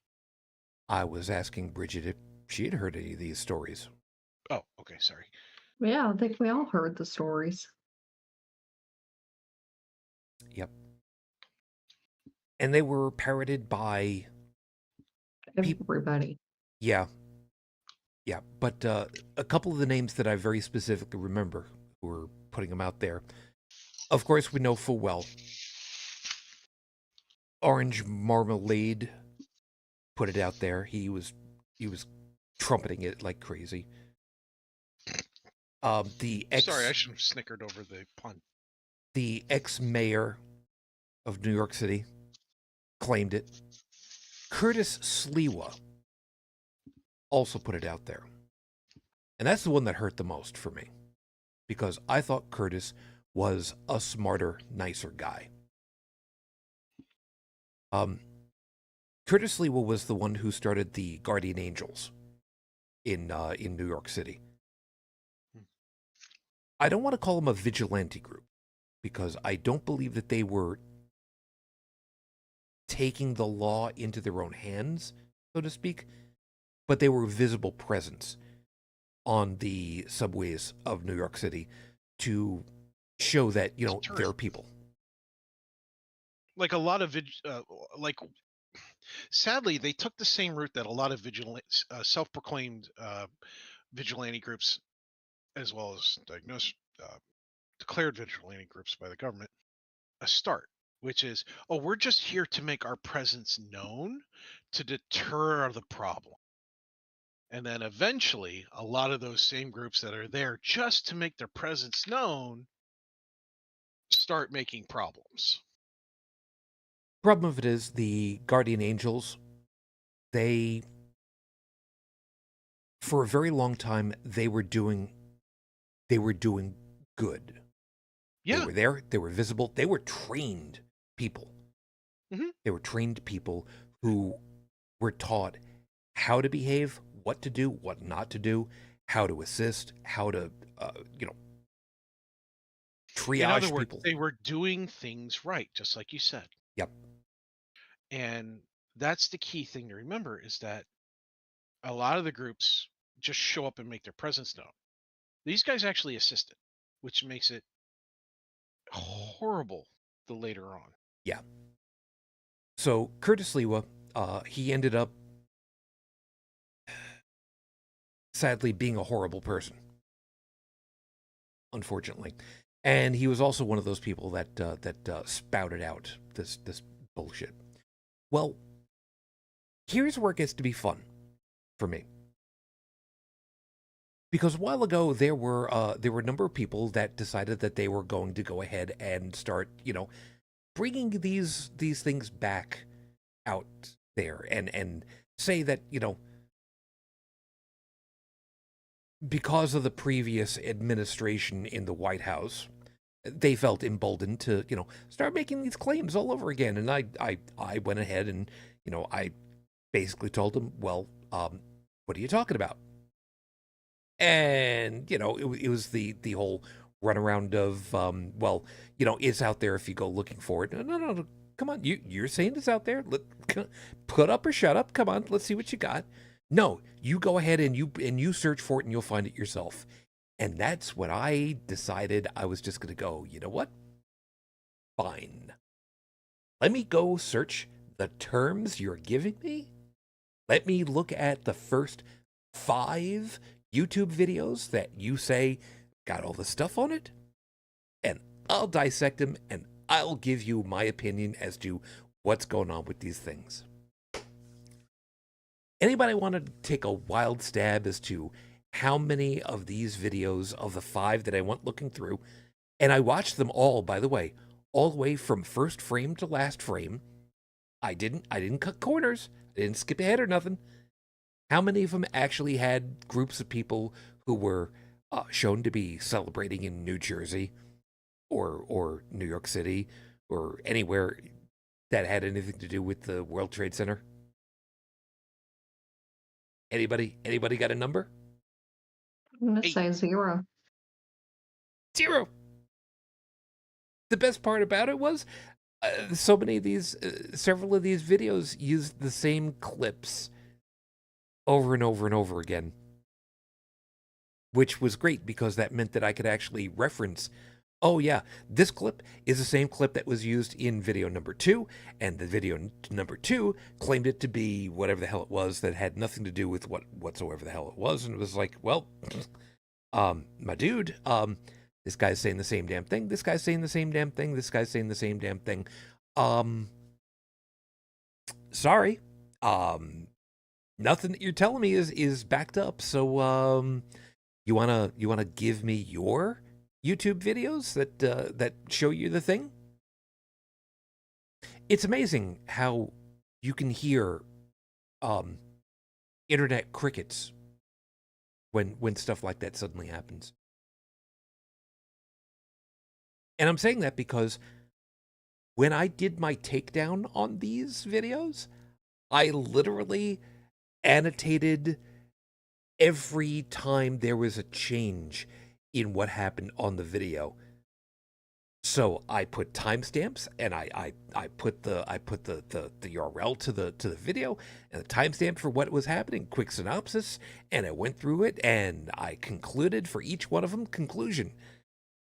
I was asking Brigid if she had heard any of these stories. Oh, okay, sorry. Yeah, I think we all heard the stories. Yep. And they were parroted by everybody. Yeah. Yeah, but a couple of the names that I very specifically remember who were putting them out there. Of course, we know full well Orange Marmalade put it out there. He was trumpeting it like crazy. Sorry, I should have snickered over the pun. The ex-mayor of New York City claimed it. Curtis Sliwa also put it out there. And that's the one that hurt the most for me, because I thought Curtis was a smarter, nicer guy. Curtis Sliwa was the one who started the Guardian Angels in New York City. I don't want to call them a vigilante group, because I don't believe that they were taking the law into their own hands, so to speak, but they were a visible presence on the subways of New York City to show that, there are people. Like a lot of sadly, they took the same route that a lot of self-proclaimed vigilante groups, as well as declared vigilante groups by the government, start, which is, we're just here to make our presence known to deter the problem. And then eventually, a lot of those same groups that are there just to make their presence known start making problems. Problem of it is, the Guardian Angels, they for a very long time, they were doing good. Yeah. They were there. They were visible. They were trained people. Mm-hmm. They were trained people who were taught how to behave, what to do, what not to do, how to assist, how to, triage In other words, people. they were doing things right, just like you said. Yep. And that's the key thing to remember, is that a lot of the groups just show up and make their presence known. These guys actually assisted, which makes it horrible the later on. Yeah. So Curtis Lewa, he ended up sadly being a horrible person, unfortunately, and he was also one of those people that spouted out this bullshit. Well, here's where it gets to be fun for me, because a while ago there were a number of people that decided that they were going to go ahead and start, bringing these things back out there and say that, because of the previous administration in the White House, they felt emboldened to, start making these claims all over again. And I went ahead and, I basically told them, well, what are you talking about? And, it was the whole runaround of, well, it's out there if you go looking for it. No. Come on, you're saying it's out there. Put up or shut up. Come on, let's see what you got. No, you go ahead and you search for it and you'll find it yourself. And that's when I decided I was just going to go, you know what? Fine. Let me go search the terms you're giving me. Let me look at the first 5 YouTube videos that you say got all the stuff on it. And I'll dissect them and I'll give you my opinion as to what's going on with these things. Anybody want to take a wild stab as to how many of these videos of the 5 that I went looking through, and I watched them all, by the way, all the way from first frame to last frame. I didn't cut corners. I didn't skip ahead or nothing. How many of them actually had groups of people who were shown to be celebrating in New Jersey or New York City or anywhere that had anything to do with the World Trade Center? Anybody got a number? I'm going to say 0. 0. The best part about it was so many of these, several of these videos used the same clips over and over and over again, which was great because that meant that I could actually reference, oh yeah, this clip is the same clip that was used in video number 2, and the video number 2 claimed it to be whatever the hell it was that had nothing to do with whatsoever the hell it was, and it was like, well, my dude, this guy's saying the same damn thing, this guy's saying the same damn thing, this guy's saying the same damn thing. Sorry, nothing that you're telling me is backed up. So, you wanna give me your YouTube videos that show you the thing? It's amazing how you can hear internet crickets when stuff like that suddenly happens. And I'm saying that because when I did my takedown on these videos, I literally annotated every time there was a change in what happened on the video. So I put timestamps and I put the URL to the video and the timestamp for what was happening, quick synopsis, and I went through it and I concluded for each one of them. Conclusion: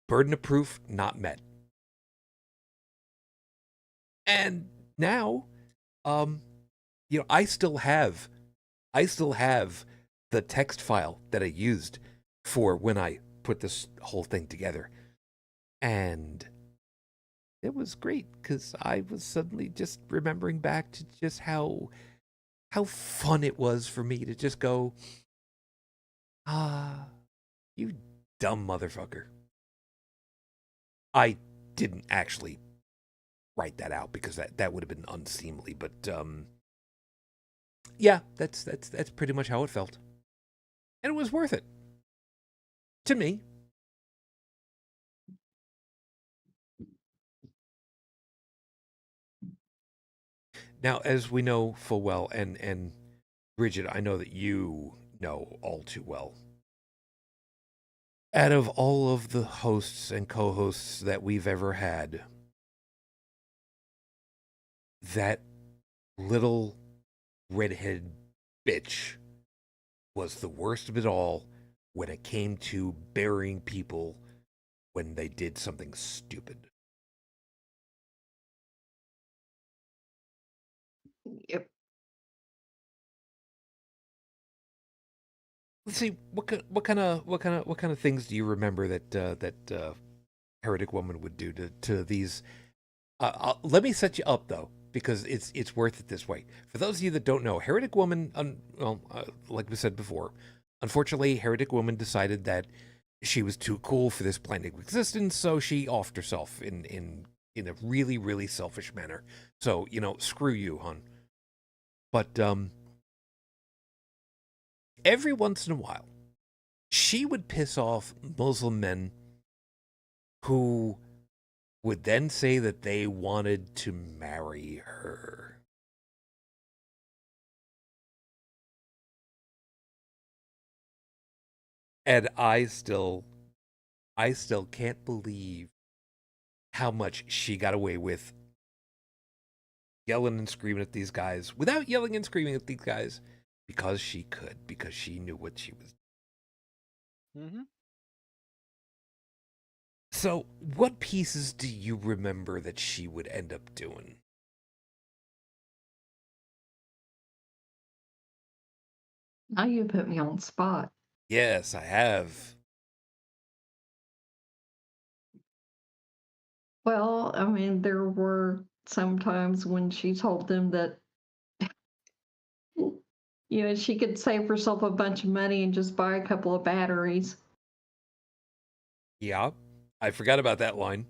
burden of proof not met. And now, I still have the text file that I used for when I put this whole thing together. And it was great because I was suddenly just remembering back to just how fun it was for me to just go, you dumb motherfucker. I didn't actually write that out because that would have been unseemly, but yeah, that's pretty much how it felt. And it was worth it. To me. Now, as we know full well, and Brigid, I know that you know all too well, out of all of the hosts and co-hosts that we've ever had, that little redhead bitch was the worst of it all when it came to burying people when they did something stupid. Yep. Let's see what kind of things do you remember that heretic woman would do to these. Let me set you up though, because it's worth it this way. For those of you that don't know, heretic woman, like we said before, unfortunately, heretic woman decided that she was too cool for this plane of existence, so she offed herself in a really, really selfish manner. So, screw you, hon. But every once in a while, she would piss off Muslim men who would then say that they wanted to marry her. And I still can't believe how much she got away with yelling and screaming at these guys without yelling and screaming at these guys, because she could, because she knew what she was doing. Mm-hmm. So, what pieces do you remember that she would end up doing? Now you put me on the spot. Yes, I have. Well, I mean, there were some times when she told them that, she could save herself a bunch of money and just buy a couple of batteries. Yeah, I forgot about that line.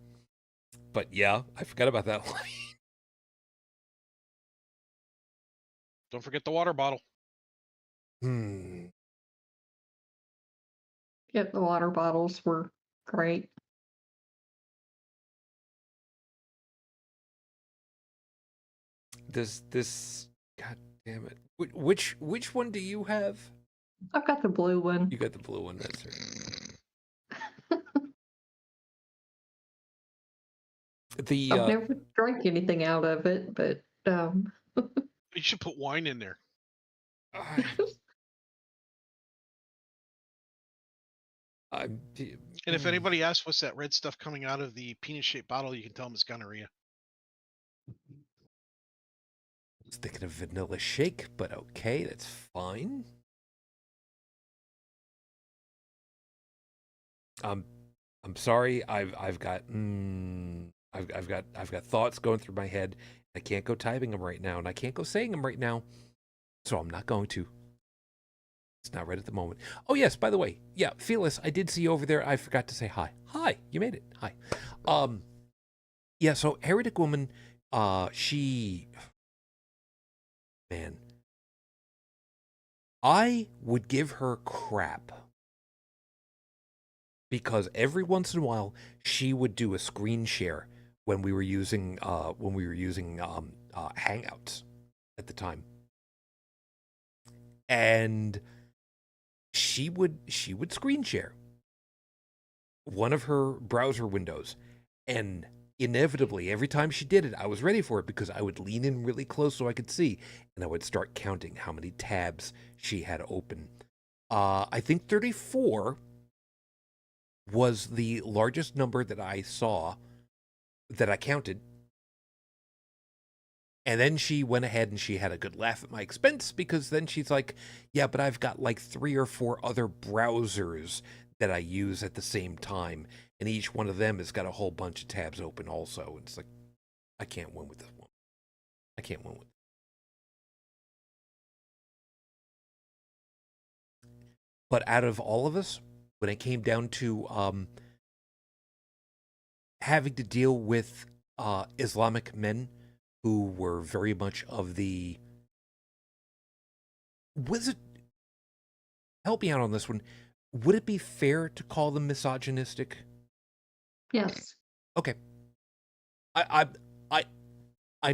But yeah, I forgot about that line. Don't forget the water bottle. Hmm. Yep, the water bottles were great. This God damn it. Which one do you have? I've got the blue one. You got the blue one, that's right. I've never drank anything out of it, but You should put wine in there. And if anybody asks what's that red stuff coming out of the penis-shaped bottle, you can tell them it's gonorrhea. I was thinking of vanilla shake, but okay, that's fine. I'm sorry. I've got thoughts going through my head. I can't go typing them right now, and I can't go saying them right now, so I'm not going to. It's not right at the moment. Oh yes, by the way, yeah, Fearless, I did see you over there. I forgot to say hi. Hi, you made it. Hi. Yeah. So Heretic Woman, she, man, I would give her crap because every once in a while she would do a screen share when we were using Hangouts at the time, and she would screen share one of her browser windows, and inevitably every time she did it I was ready for it because I would lean in really close so I could see, and I would start counting how many tabs she had open. I think 34 was the largest number that I saw, that I counted. And then she went ahead and she had a good laugh at my expense, because then she's like, yeah, but I've got like 3 or 4 other browsers that I use at the same time, and each one of them has got a whole bunch of tabs open also. And it's like, I can't win with this one. I can't win with it. But out of all of us, when it came down to having to deal with Islamic men who were very much of the, was it help me out on this one. Would it be fair to call them misogynistic? Yes. Okay. I'm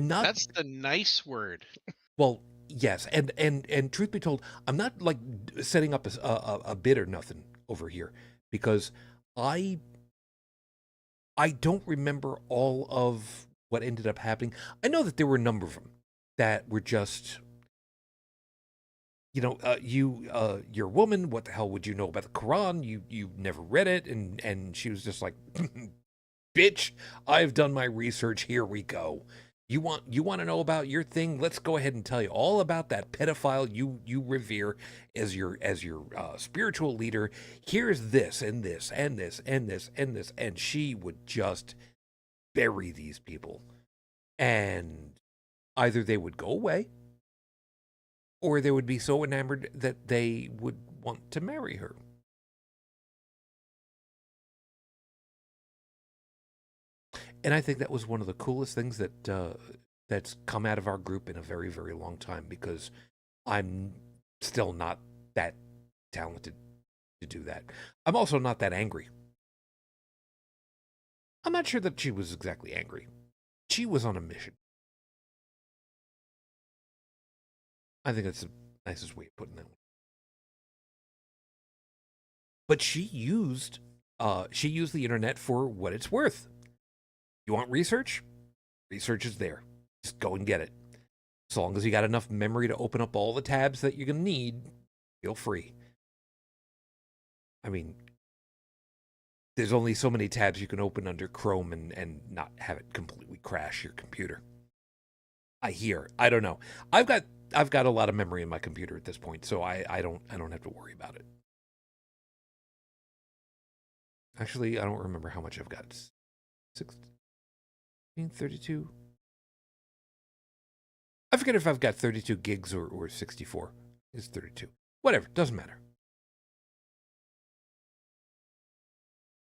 not. That's the nice word. Well, yes, and truth be told, I'm not like setting up a bid or nothing over here, because I don't remember all of what ended up happening. I know that there were a number of them that were just, you're a woman. What the hell would you know about the Quran? You never read it, and she was just like, bitch, I've done my research. Here we go. You want to know about your thing? Let's go ahead and tell you all about that pedophile you revere as your spiritual leader. Here's this and this and this and this and this, and she would just bury these people, and either they would go away, or they would be so enamored that they would want to marry her. And I think that was one of the coolest things that's come out of our group in a very, very long time, because I'm still not that talented to do that. I'm also not that angry. I'm not sure that she was exactly angry. She was on a mission. I think that's the nicest way of putting that one. But she used the internet for what it's worth. You want research? Research is there. Just go and get it. As long as you got enough memory to open up all the tabs that you're going to need, feel free. I mean, there's only so many tabs you can open under Chrome and not have it completely crash your computer. I don't know. I've got a lot of memory in my computer at this point, so I don't have to worry about it. Actually, I don't remember how much I've got. 32. I forget if I've got 32 gigs or 64. It's 32. Whatever, doesn't matter.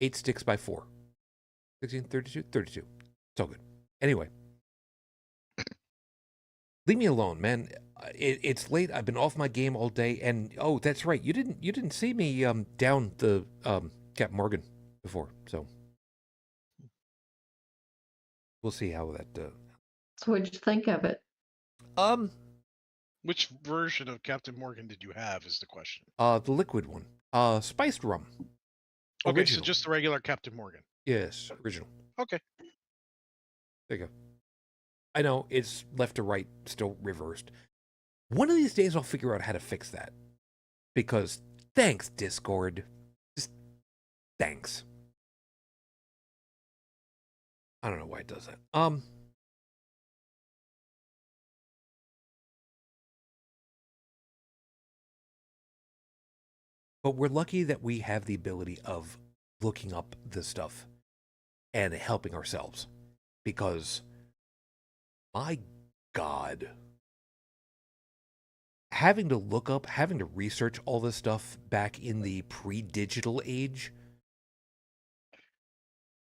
8 sticks by 4. 16, 32, 32. It's all good. Anyway. Leave me alone, man. It's late. I've been off my game all day, and oh, that's right. You didn't see me down the Captain Morgan before, so we'll see how that. So what'd you think of it? Which version of Captain Morgan did you have? Is the question. The liquid one. Spiced rum. Okay, Original. so just the regular Captain Morgan. Yes, original. Okay. There you go. I know it's left to right, still reversed. One of these days I'll figure out how to fix that. Because thanks, Discord. Just thanks. I don't know why it does that. But we're lucky that we have the ability of looking up this stuff and helping ourselves. Because, my God, having to look up, having to research all this stuff back in the pre-digital age,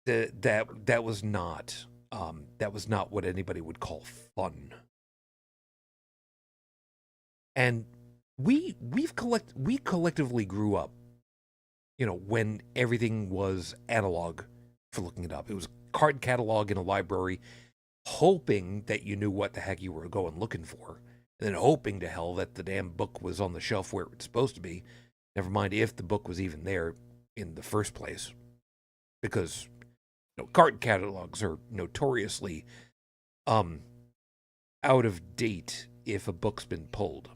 that was not what anybody would call fun. And we collectively grew up, when everything was analog for looking it up. It was a card catalog in a library, hoping that you knew what the heck you were going looking for, and then hoping to hell that the damn book was on the shelf where it's supposed to be. Never mind if the book was even there in the first place, because card catalogs are notoriously out of date if a book's been pulled.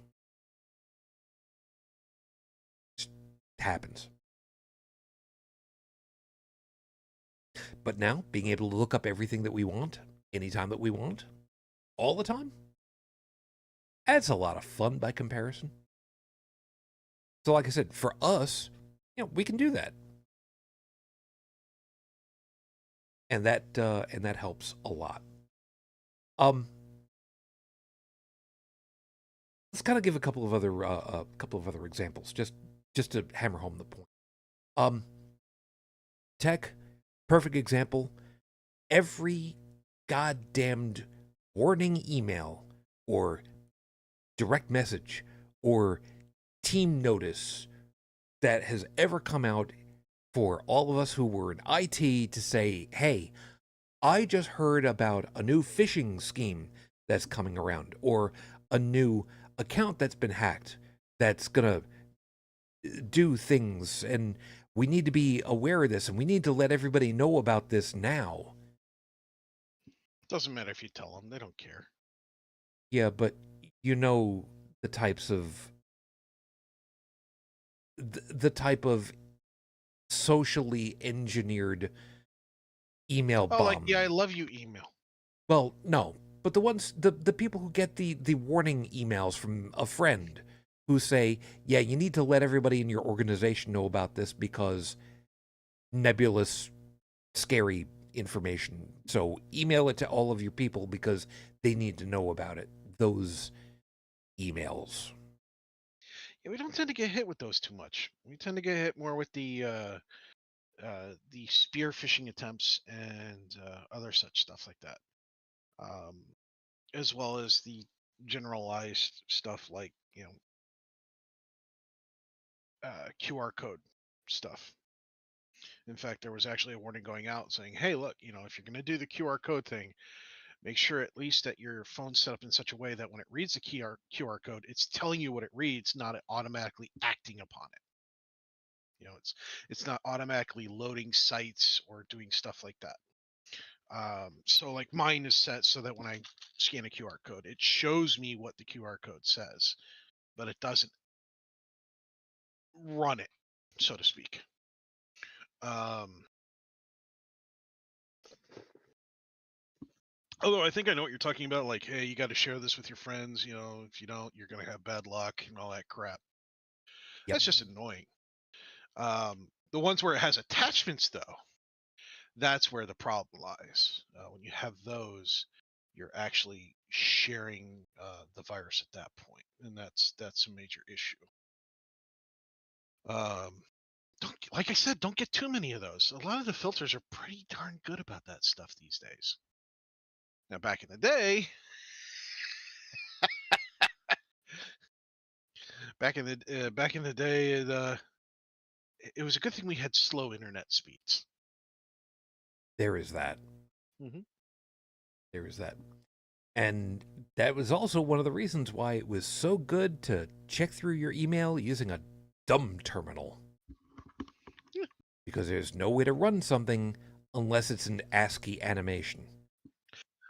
It happens. But now, being able to look up everything that we want, anytime that we want, all the time, that's a lot of fun by comparison. So like I said, for us, we can do that. And that helps a lot. Let's kind of give a couple of other examples, just to hammer home the point. Tech, perfect example. Every goddamned warning email or direct message or team notice that has ever come out for all of us who were in IT to say, hey, I just heard about a new phishing scheme that's coming around, or a new account that's been hacked that's going to do things, and we need to be aware of this, and we need to let everybody know about this now. Doesn't matter if you tell them, they don't care. Yeah, but you know the types of the type of socially engineered email Oh, like bomb. the I love you email. Well, no, but the people who get the warning emails from a friend who say, yeah, you need to let everybody in your organization know about this because nebulous, scary information. So email it to all of your people because they need to know about it. Those emails. Yeah, we don't tend to get hit with those too much. We tend to get hit more with the spear phishing attempts and other such stuff like that, as well as the generalized stuff like QR code stuff. In fact, there was actually a warning going out saying, "Hey, look, if you're going to do the QR code thing, make sure at least that your phone's set up in such a way that when it reads the QR code, it's telling you what it reads, not automatically acting upon it. It's not automatically loading sites or doing stuff like that." So like mine is set so that when I scan a QR code, it shows me what the QR code says, but it doesn't run it, so to speak. Although I think I know what you're talking about, like, hey, you got to share this with your friends. If you don't, you're going to have bad luck and all that crap. Yep. That's just annoying. The ones where it has attachments, though, that's where the problem lies. When you have those, you're actually sharing the virus at that point, and that's a major issue. Like I said, don't get too many of those. A lot of the filters are pretty darn good about that stuff these days. Now, back in the day, it was a good thing we had slow internet speeds. There is that. Mm-hmm. There is that. And that was also one of the reasons why it was so good to check through your email using a dumb terminal. Yeah. Because there's no way to run something unless it's an ASCII animation.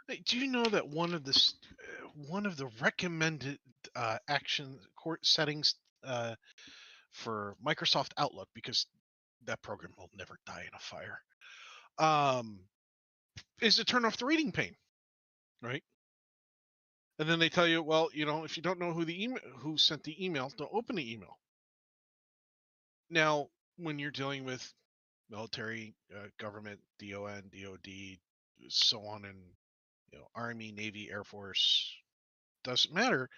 Hey, do you know that one of the recommended action court settings for Microsoft Outlook, because that program will never die in a fire, is to turn off the reading pane, right? And then they tell you, well, if you don't know who sent the email, don't open the email. Now, when you're dealing with military, government, DON, DOD, so on, and Army, Navy, Air Force, doesn't matter.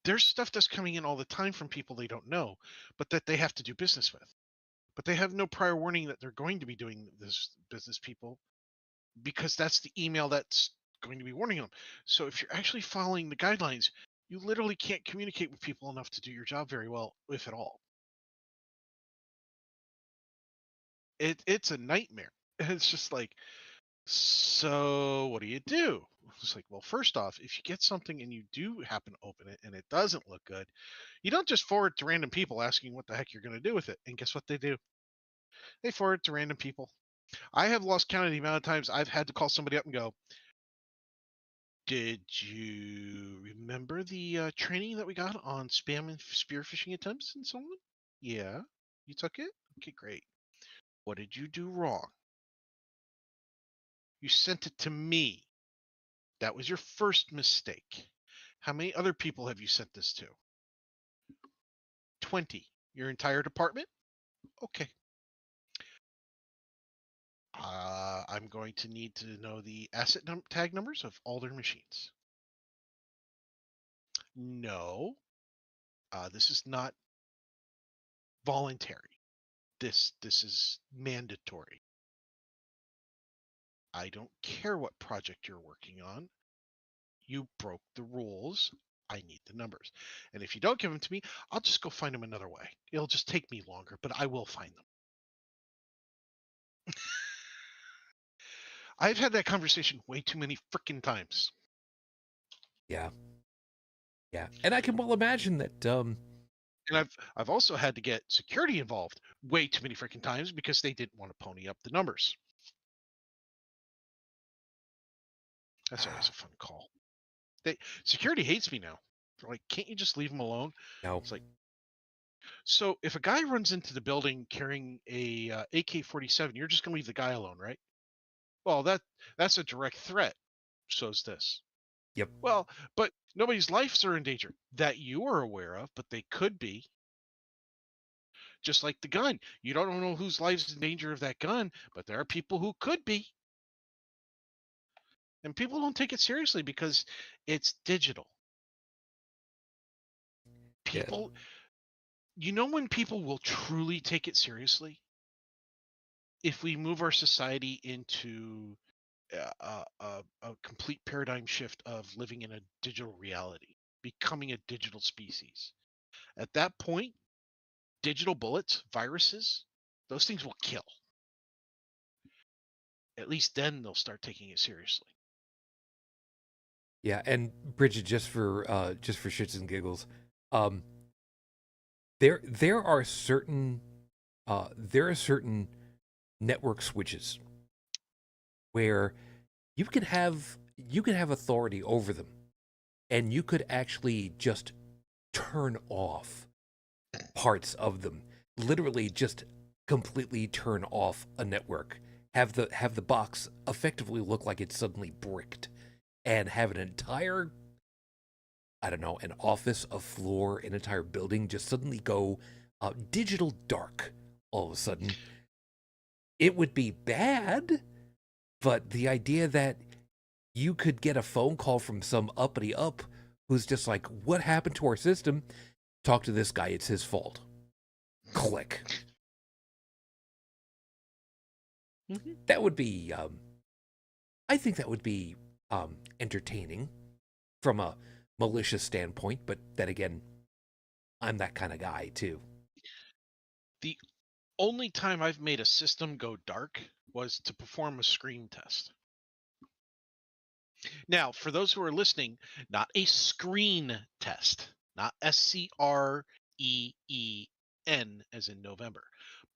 There's stuff that's coming in all the time from people they don't know, but that they have to do business with. But they have no prior warning that they're going to be doing this business people, because that's the email that's going to be warning them. So if you're actually following the guidelines, you literally can't communicate with people enough to do your job very well, if at all. It's a nightmare. It's just like, so what do you do? It's like, well, first off, if you get something and you do happen to open it and it doesn't look good, you don't just forward to random people asking what the heck you're going to do with it. And guess what they do? They forward to random people. I have lost count of the amount of times I've had to call somebody up and go, did you remember the training that we got on spam and spear phishing attempts and so on? Yeah. You took it? Okay, great. What did you do wrong? You sent it to me. That was your first mistake. How many other people have you sent this to? 20. Your entire department? Okay. I'm going to need to know the asset tag numbers of all their machines. No, this is not voluntary. This is mandatory. I don't care what project you're working on. You broke the rules. I need the numbers. And if you don't give them to me, I'll just go find them another way. It'll just take me longer, but I will find them. I've had that conversation way too many freaking times. Yeah. Yeah. And I can well imagine that And I've also had to get security involved way too many freaking times because they didn't want to pony up the numbers. That's always a fun call. Security hates me now. They're like, can't you just leave them alone? no. It's like, so if a guy runs into the building carrying a AK-47, you're just gonna leave the guy alone, right? Well, that's a direct threat. So's this. Yep. Well, but nobody's lives are in danger that you are aware of, but they could be. Just like the gun. You don't know whose life's in danger of that gun, but there are people who could be. And people don't take it seriously because it's digital. People, you know when people will truly take it seriously? If we move our society into a complete paradigm shift of living in a digital reality, becoming a digital species. At that point, digital bullets, viruses, those things will kill. At least then they'll start taking it seriously. Yeah, and Brigid, just for shits and giggles, there are certain network switches where you can have authority over them, and you could actually just turn off parts of them, literally just completely turn off a network, have the box effectively look like it's suddenly bricked, and have an entire, I don't know, an office, a floor, an entire building just suddenly go digital dark all of a sudden. It would be bad, but the idea that you could get a phone call from some uppity up who's just like, what happened to our system? Talk to this guy, it's his fault. Click. Mm-hmm. That would be, I think that would be entertaining from a malicious standpoint, but then again, I'm that kind of guy too. The only time I've made a system go dark was to perform a screen test. Now, for those who are listening, not a screen test, not SCREEN as in November,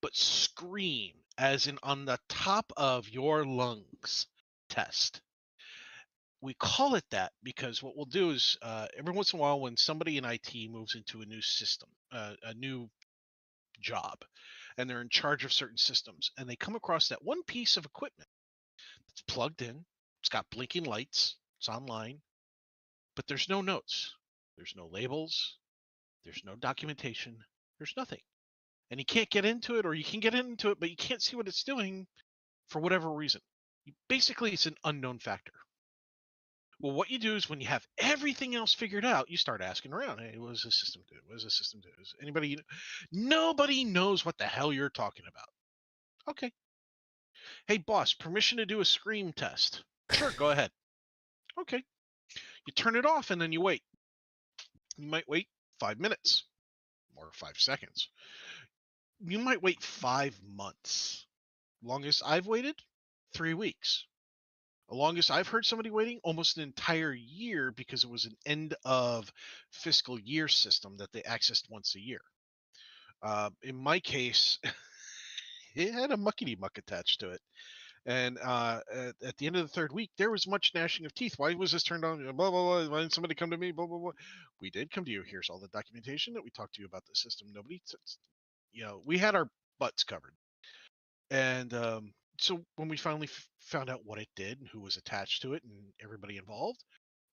but scream as in on the top of your lungs test. We call it that because what we'll do is every once in a while when somebody in IT moves into a new system, a new job, and they're in charge of certain systems, and they come across that one piece of equipment that's plugged in, it's got blinking lights, it's online, but there's no notes, there's no labels, there's no documentation, there's nothing. And you can't get into it, or you can get into it, but you can't see what it's doing for whatever reason. Basically, it's an unknown factor. Well, what you do is when you have everything else figured out, you start asking around. Hey, what does the system do? What does the system do? Is anybody? Nobody knows what the hell you're talking about. Okay. Hey, boss, permission to do a scream test. Sure, go ahead. Okay. You turn it off and then you wait. You might wait 5 minutes or 5 seconds. You might wait 5 months. Longest I've waited, 3 weeks. The longest I've heard somebody waiting, almost an entire year because it was an end of fiscal year system that they accessed once a year. In my case, it had a muckety muck attached to it. And at the end of the 3rd week, there was much gnashing of teeth. Why was this turned on? Blah, blah, blah. Why didn't somebody come to me? Blah, blah, blah. We did come to you. Here's all the documentation that we talked to you about the system. Nobody, we had our butts covered. And so when we finally found out what it did and who was attached to it and everybody involved,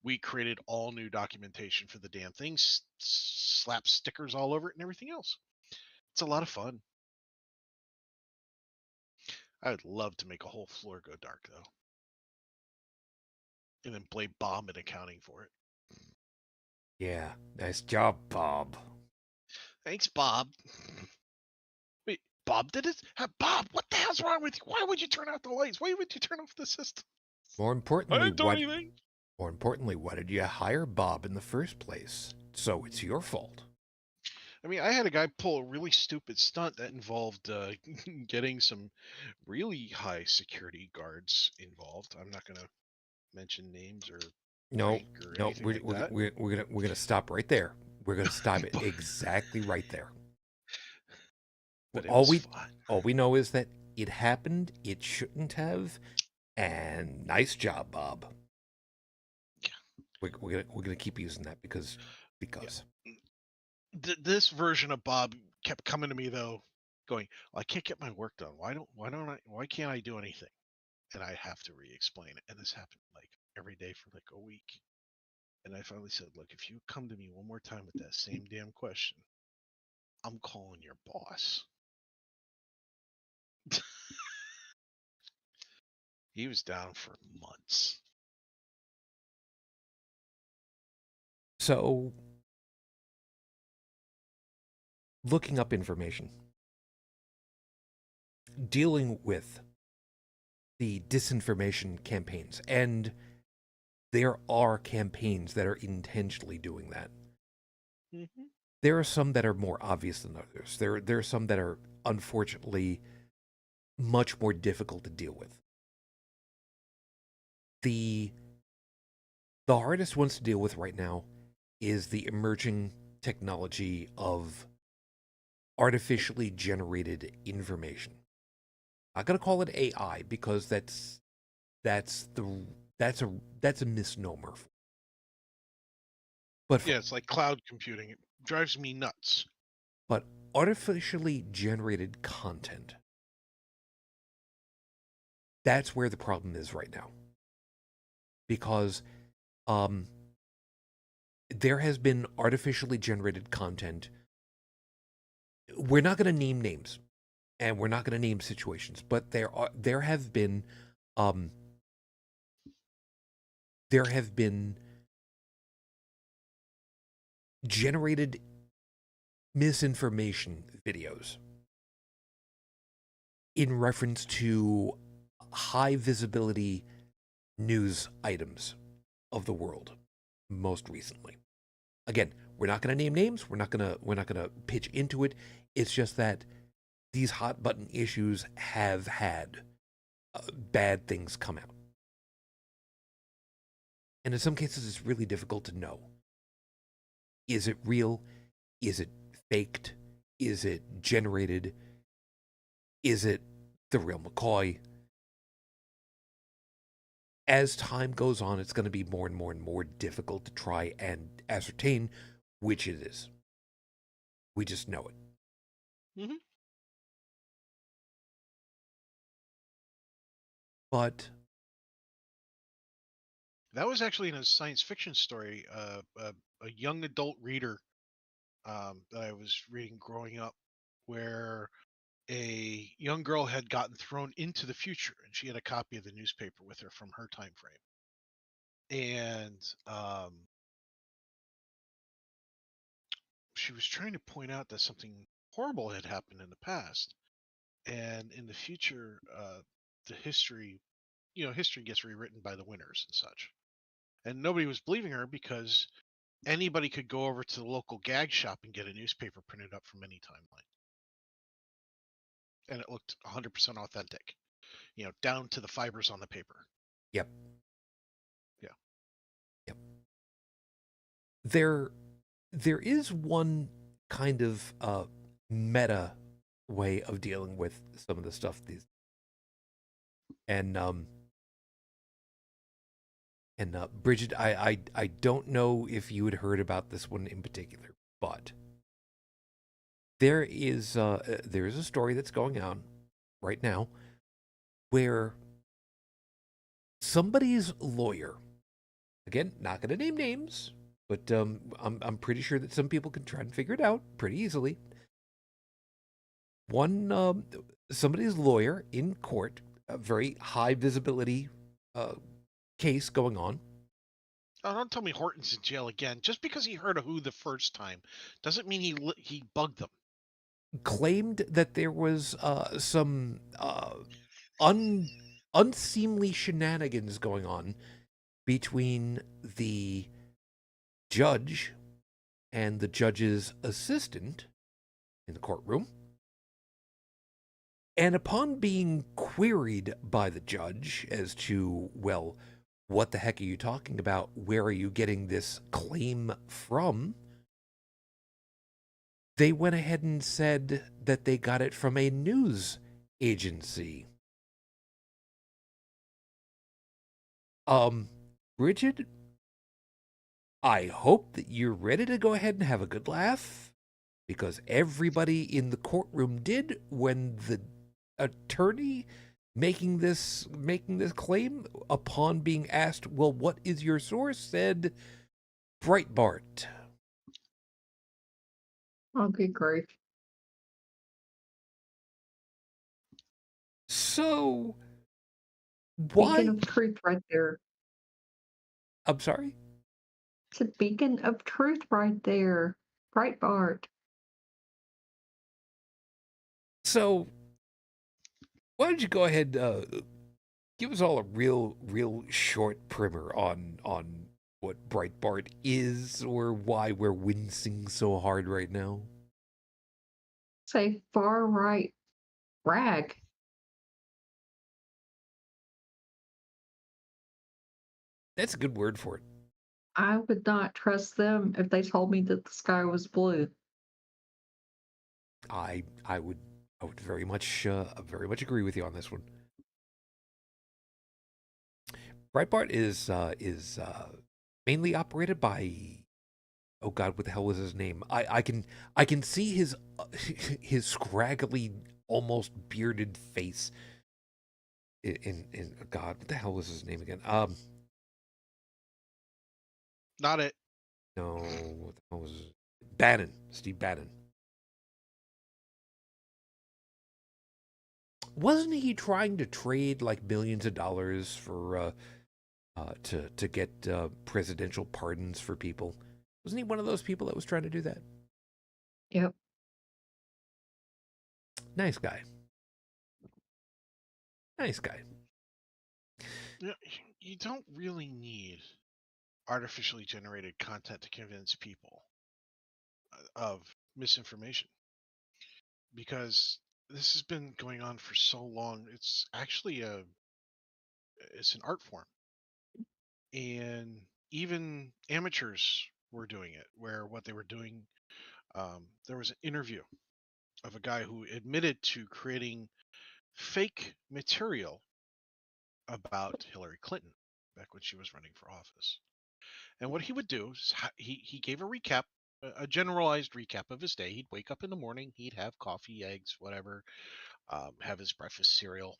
we created all new documentation for the damn thing, slapped stickers all over it and everything else. It's a lot of fun. I would love to make a whole floor go dark, though. And then blame Bob in accounting for it. Yeah, nice job, Bob. Thanks, Bob. Wait, Bob did it? Bob, what the hell's wrong with you? Why would you turn out the lights? Why would you turn off the system? More I importantly, didn't do anything. More importantly, why did you hire Bob in the first place? So it's your fault. I mean, I had a guy pull a really stupid stunt that involved getting some really high security guards involved. I'm not going to mention names or No, rank or no, anything like that. we're gonna stop right there. We're gonna stop it but, exactly right there. but it All was we fun. all we know is that it happened. It shouldn't have. And nice job, Bob. Yeah. We're gonna keep using that because. Yeah. This version of Bob kept coming to me though, going, well, "I can't get my work done. Why can't I do anything?" And I have to re-explain it. And this happened like every day for like a week. And I finally said, "Look, if you come to me one more time with that same damn question, I'm calling your boss." He was down for months. So, looking up information, dealing with the disinformation campaigns, and there are campaigns that are intentionally doing that. Mm-hmm. There are some that are more obvious than others. There are some that are unfortunately much more difficult to deal with. The hardest ones to deal with right now is the emerging technology of artificially generated information. I'm not gonna call it AI because that's a misnomer. But Yeah, it's like cloud computing. It drives me nuts. but artificially generated content, that's where the problem is right now. Because there has been artificially generated content. We're not going to name names, and we're not going to name situations, but there have been generated misinformation videos in reference to high visibility news items of the world most recently. Again, we're not going to name names, we're not going to pitch into it. It's just that these hot button issues have had bad things come out. And in some cases it's really difficult to know. Is it real? Is it faked? Is it generated? Is it the real McCoy? As time goes on, it's going to be more and more and more difficult to try and ascertain which it is. We just know it. Mm-hmm. But that was actually in a science fiction story. A young adult reader that I was reading growing up, where a young girl had gotten thrown into the future, and she had a copy of the newspaper with her from her time frame. And she was trying to point out that something horrible had happened in the past, and in the future, the history, history gets rewritten by the winners and such. And nobody was believing her because anybody could go over to the local gag shop and get a newspaper printed up from any timeline, and it looked 100% authentic, down to the fibers on the paper. Yep. Yeah. Yep. There is one kind of meta way of dealing with some of the stuff these and Brigid, I don't know if you had heard about this one in particular, but there is a story that's going on right now where somebody's lawyer, again, not going to name names, but I'm pretty sure that some people can try and figure it out pretty easily. Somebody's lawyer in court, a very high visibility case going on. Oh, don't tell me Horton's in jail again. Just because he heard a who the first time doesn't mean he bugged them. Claimed that there was some unseemly shenanigans going on between the judge and the judge's assistant in the courtroom. And upon being queried by the judge as to, well, what the heck are you talking about? Where are you getting this claim from? They went ahead and said that they got it from a news agency. Brigid, I hope that you're ready to go ahead and have a good laugh, because everybody in the courtroom did when the attorney making this claim, upon being asked, well, what is your source, said Breitbart. Oh, good grief. So, why? Beacon of truth right there. I'm sorry? It's a beacon of truth right there. Breitbart. So, why don't you go ahead, give us all a real short primer on what Breitbart is, or why we're wincing so hard right now? Say far right rag. That's a good word for it. I would not trust them if they told me that the sky was blue. I would very much agree with you on this one. Breitbart is mainly operated by, oh God, what the hell was his name? I can see his his scraggly, almost bearded face in God, what the hell was his name again? Not it. No, what the hell was his... Bannon, Steve Bannon. Wasn't he trying to trade like millions of dollars for to get presidential pardons for people? Wasn't he one of those people that was trying to do that? Yep. Nice guy. Nice guy. You don't really need artificially generated content to convince people of misinformation, because this has been going on for so long. It's actually it's an art form, and even amateurs were doing it, where what they were doing, there was an interview of a guy who admitted to creating fake material about Hillary Clinton back when she was running for office. And what he would do is he gave a recap, a generalized recap of his day. He'd wake up in the morning, he'd have coffee, eggs, whatever, have his breakfast cereal,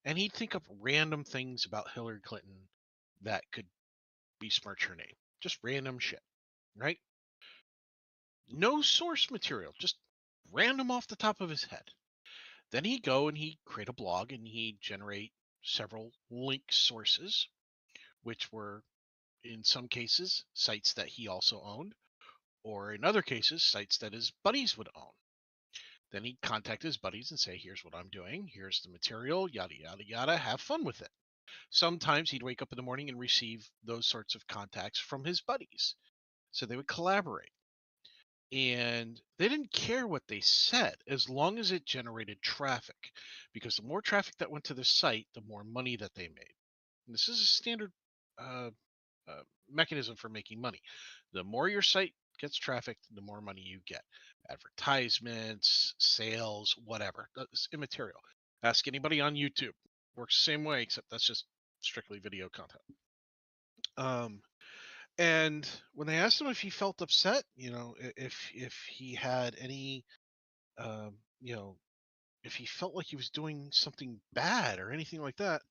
and he'd think of random things about Hillary Clinton that could besmirch her name. Just random shit, right? No source material, just random off the top of his head. Then he'd go and he'd create a blog and he'd generate several link sources, which were in some cases sites that he also owned, or in other cases sites that his buddies would own. Then he'd contact his buddies and say, here's what I'm doing, here's the material, yada yada yada, have fun with it. Sometimes he'd wake up in the morning and receive those sorts of contacts from his buddies, so they would collaborate. And they didn't care what they said as long as it generated traffic, because the more traffic that went to the site, the more money that they made. And this is a standard uh, mechanism for making money. The more your site gets traffic, the more money you get. Advertisements, sales, whatever. It's immaterial. Ask anybody on YouTube. Works the same way, except that's just strictly video content. And when they asked him if he felt upset, if he had any, if he felt like he was doing something bad or anything like that,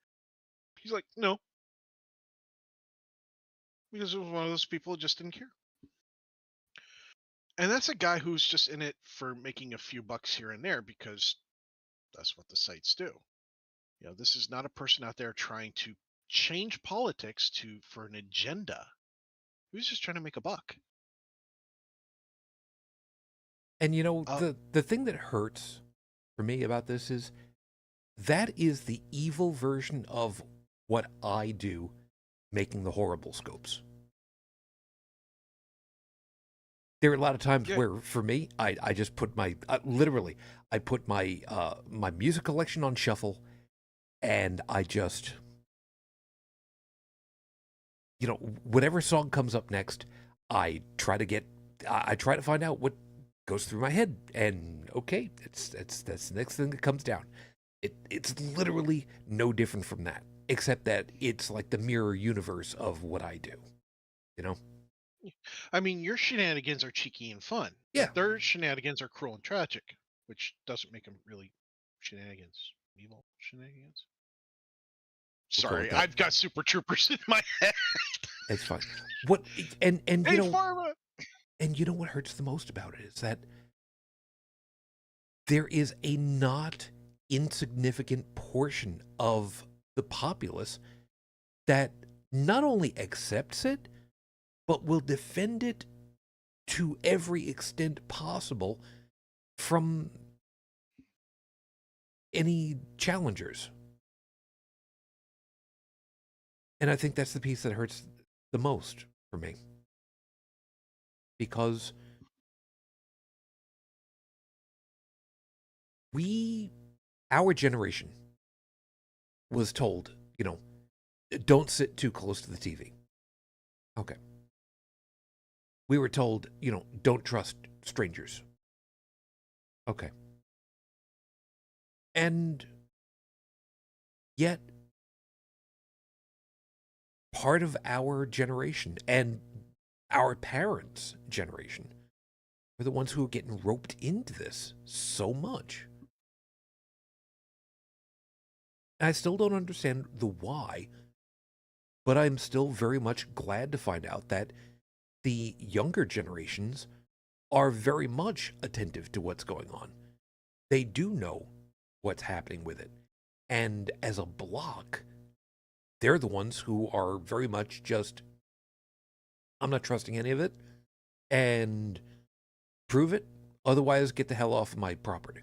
he's like, no, because it was one of those people who just didn't care. And that's a guy who's just in it for making a few bucks here and there, because that's what the sites do. This is not a person out there trying to change politics for an agenda. He was just trying to make a buck. And the thing that hurts for me about this is that is the evil version of what I do making the horrible scopes. There are a lot of times Yeah. where, for me, I just put my literally I put my my music collection on shuffle, and I just, you know, whatever song comes up next, I try to find out what goes through my head, and okay, that's the next thing that comes down. It's literally no different from that, except that it's like the mirror universe of what I do. You know? I mean, your shenanigans are cheeky and fun, Yeah. but their shenanigans are cruel and tragic, which doesn't make them really shenanigans. Evil shenanigans. We'll call it Sorry, that. I've got Super Troopers in my head. It's fine. What and Hey, you know, Pharma! and you know what hurts the most about it is that there is a not insignificant portion of the populace that not only accepts it, but will defend it to every extent possible from any challengers. And I think that's the piece that hurts the most for me. Because our generation was told, you know, don't sit too close to the TV. Okay. We were told, you know, don't trust strangers. Okay. And yet, part of our generation and our parents' generation are the ones who are getting roped into this so much. I still don't understand the why, but I'm still very much glad to find out that the younger generations are very much attentive to what's going on. They do know what's happening with it. And as a block, they're the ones who are very much just, I'm not trusting any of it, and prove it. Otherwise, get the hell off my property.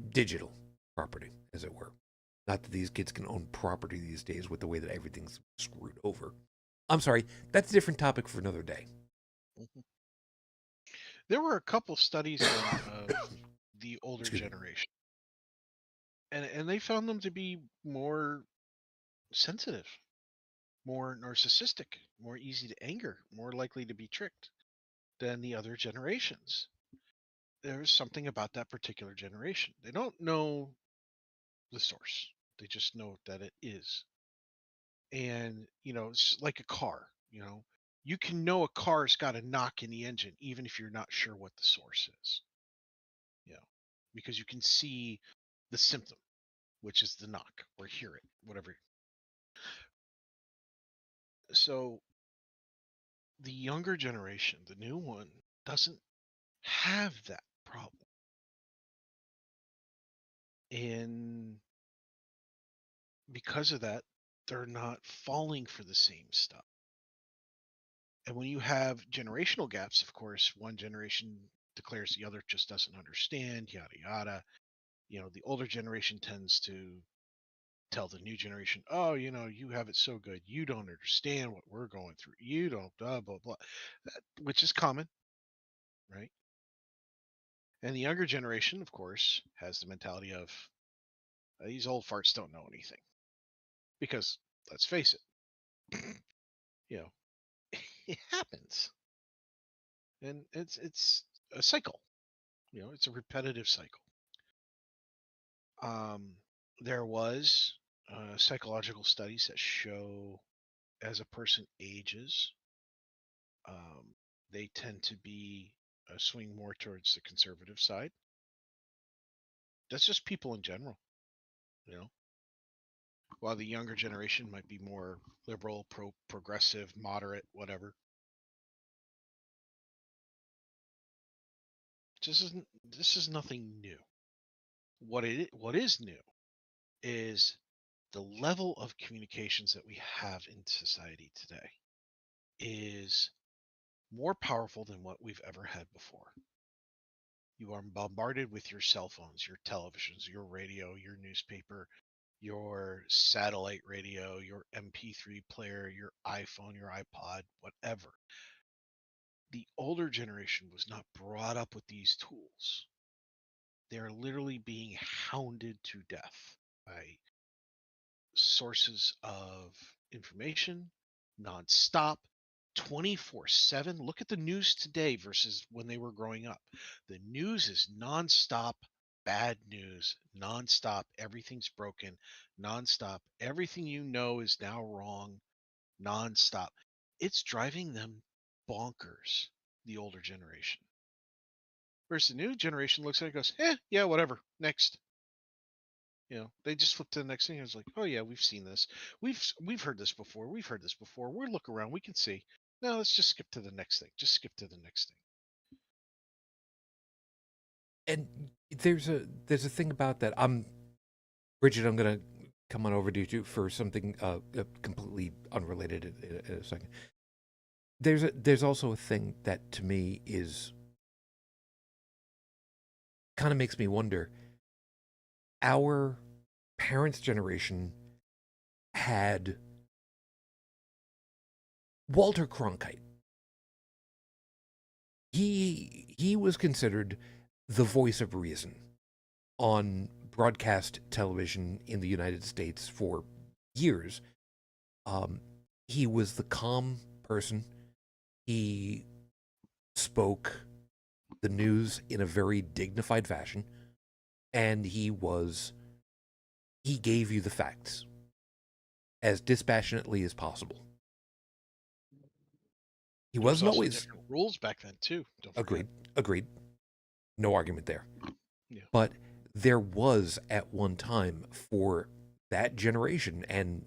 Digital property, as it were. Not that these kids can own property these days with the way that everything's screwed over. I'm sorry, that's a different topic for another day. Mhm. There were a couple studies on the older generation, and they found them to be more sensitive, more narcissistic, more easy to anger, more likely to be tricked than the other generations. There's something about that particular generation. They don't know the source. They just know that it is. And, it's like a car, you can know a car's got a knock in the engine, even if you're not sure what the source is, you know, because you can see the symptom, which is the knock, or hear it, whatever. So the younger generation, the new one, doesn't have that problem. And because of that, they're not falling for the same stuff. And when you have generational gaps, of course, one generation declares the other just doesn't understand, yada, yada. The older generation tends to tell the new generation, oh, you have it so good. You don't understand what we're going through. You don't, blah, blah, blah, which is common, right? And the younger generation, of course, has the mentality of these old farts don't know anything. Because let's face it, you know, it happens. And it's a cycle. It's a repetitive cycle. Um, there was psychological studies that show as a person ages, um, they tend to be swing more towards the conservative side. That's just people in general, you know. While the younger generation might be more liberal, progressive, moderate, whatever. This is nothing new. What is new is the level of communications that we have in society today is more powerful than what we've ever had before. You are bombarded with your cell phones, your televisions, your radio, your newspaper, your satellite radio, your MP3 player, your iPhone, your iPod, whatever. The older generation was not brought up with these tools. They're literally being hounded to death by sources of information nonstop, 24/7. Look at the news today versus when they were growing up. The news is nonstop bad news, nonstop everything's broken, nonstop everything you know is now wrong, nonstop. It's driving them bonkers, the older generation. Whereas the new generation looks at it and goes, yeah, whatever, next. They just flip to the next thing. It's like, oh yeah, we've seen this. We've heard this before. We've heard this before. We're look around. We can see. No, let's just skip to the next thing. Just skip to the next thing. And there's a thing about that. Brigid, I'm gonna come on over to you for something completely unrelated in a second. There's also a thing that to me is kind of makes me wonder. Our parents' generation had Walter Cronkite. He was considered the voice of reason on broadcast television in the United States for years. He was the calm person. He spoke the news in a very dignified fashion, and he gave you the facts as dispassionately as possible. He wasn't also always different rules back then too. Don't forget. Agreed. No argument there. Yeah. But there was at one time for that generation, and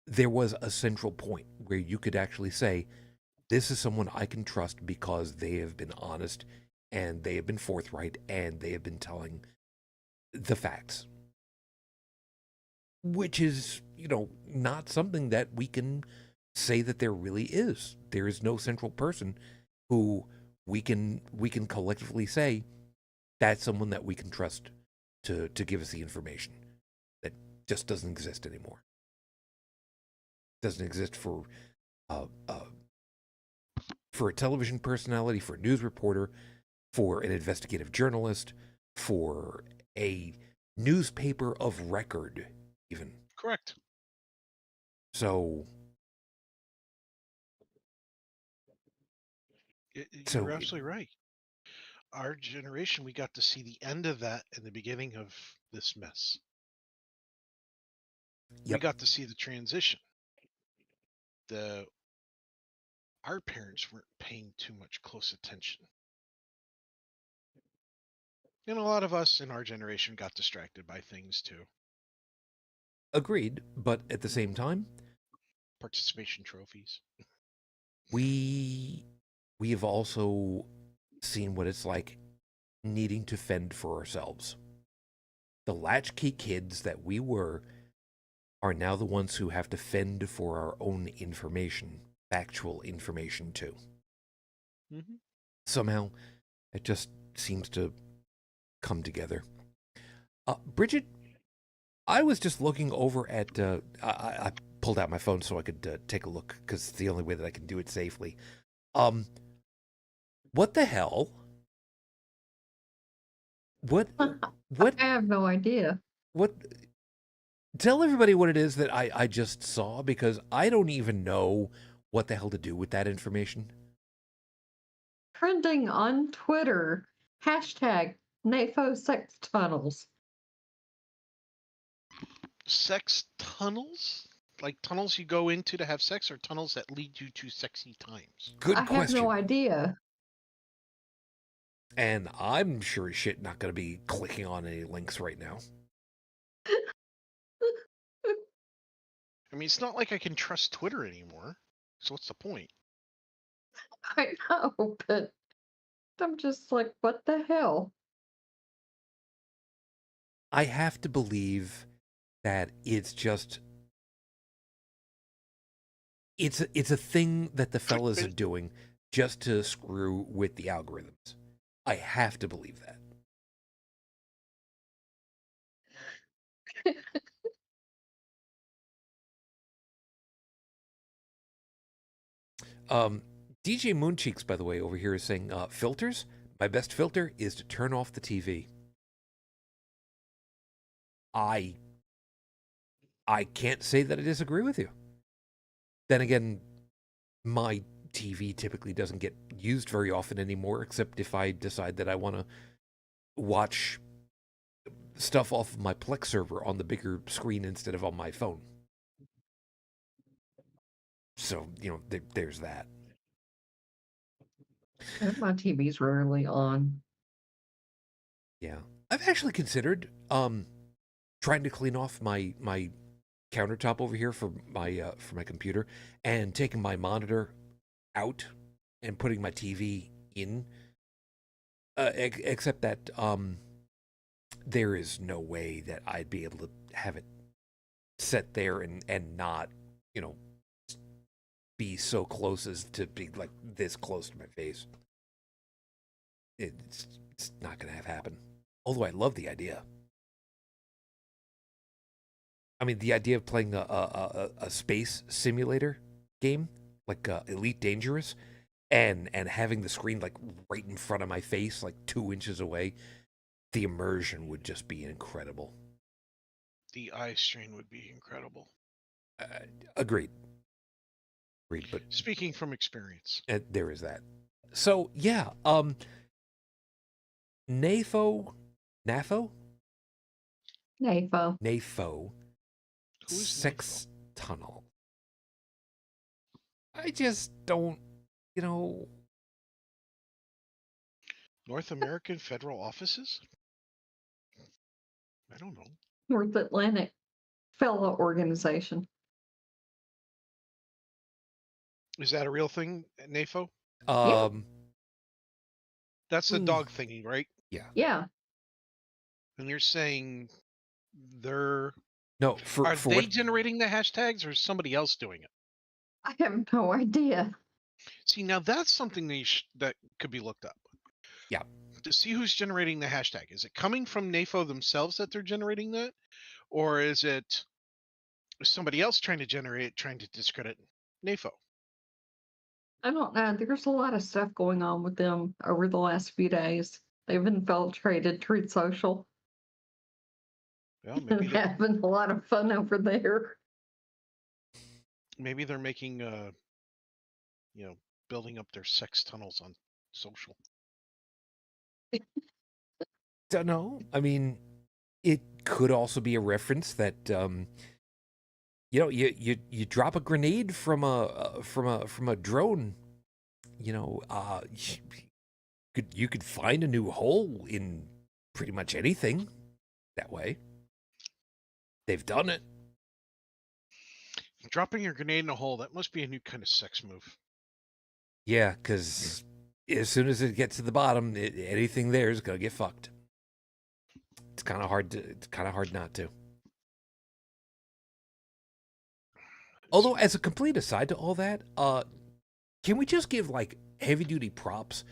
there was a central point where you could actually say, this is someone I can trust because they have been honest and they have been forthright and they have been telling the facts. Which is, not something that we can say that there really is. There is no central person who we can collectively say that's someone that we can trust to give us the information. That just doesn't exist anymore. Doesn't exist for a television personality, for a news reporter, for an investigative journalist, for a newspaper of record, even. Correct. So you're absolutely right. Our generation, we got to see the end of that and the beginning of this mess. Yep. We got to see the transition. Our parents weren't paying too much close attention. And a lot of us in our generation got distracted by things too. Agreed, but at the same time, participation trophies. We have also seen what it's like needing to fend for ourselves. The latchkey kids that we were are now the ones who have to fend for our own information, factual information too. Mm-hmm. Somehow, it just seems to come together. Brigid, I was just looking over at, I pulled out my phone so I could take a look, because it's the only way that I can do it safely. What the hell? What? I have no idea. What? Tell everybody what it is that I just saw, because I don't even know what the hell to do with that information. Trending on Twitter, hashtag NAFO sex tunnels. Sex tunnels? Like tunnels you go into to have sex, or tunnels that lead you to sexy times? Good question. I have no idea. And I'm sure as shit not going to be clicking on any links right now. I mean, it's not like I can trust Twitter anymore. So what's the point? I know, but I'm just like, what the hell? I have to believe that it's just... It's a thing that the fellas are doing just to screw with the algorithms. I have to believe that. DJ Mooncheeks, by the way, over here is saying, filters? My best filter is to turn off the TV. I can't say that I disagree with you. Then again, my TV typically doesn't get used very often anymore, except if I decide that I want to watch stuff off of my Plex server on the bigger screen instead of on my phone. So, there's that. My TV's rarely on. Yeah. I've actually considered trying to clean off my countertop over here for my computer and taking my monitor out and putting my TV in. Except that there is no way that I'd be able to have it set there and not, be so close as to be like this close to my face. It's not going to happen. Although I love the idea. I mean, the idea of playing a space simulator game, like Elite Dangerous, and having the screen like right in front of my face, like 2 inches away, the immersion would just be incredible. The eye strain would be incredible. Agreed. But speaking from experience, there is that. So yeah, NAFO. Sex tunnel. I just don't, North American federal offices? I don't know. North Atlantic Fellow Organization. Is that a real thing, NAFO? Yeah. That's the dog thingy, right? Yeah. Yeah. And you're saying they're... No, are they generating the hashtags or is somebody else doing it? I have no idea. See, now that's something that could be looked up. Yeah. To see who's generating the hashtag. Is it coming from NAFO themselves that they're generating that? Or is it somebody else trying to discredit NAFO? I don't know. There's a lot of stuff going on with them over the last few days. They've infiltrated Truth Social. Well, maybe they're having a lot of fun over there. Maybe they're making, building up their sex tunnels on social. Don't know. I mean, it could also be a reference that you drop a grenade from a drone. You could find a new hole in pretty much anything that way. They've done it. Dropping your grenade in a hole, that must be a new kind of sex move. Yeah, because as soon as it gets to the bottom, anything there is gonna get fucked. It's kind of hard not to. Although, as a complete aside to all that, can we just give like heavy duty props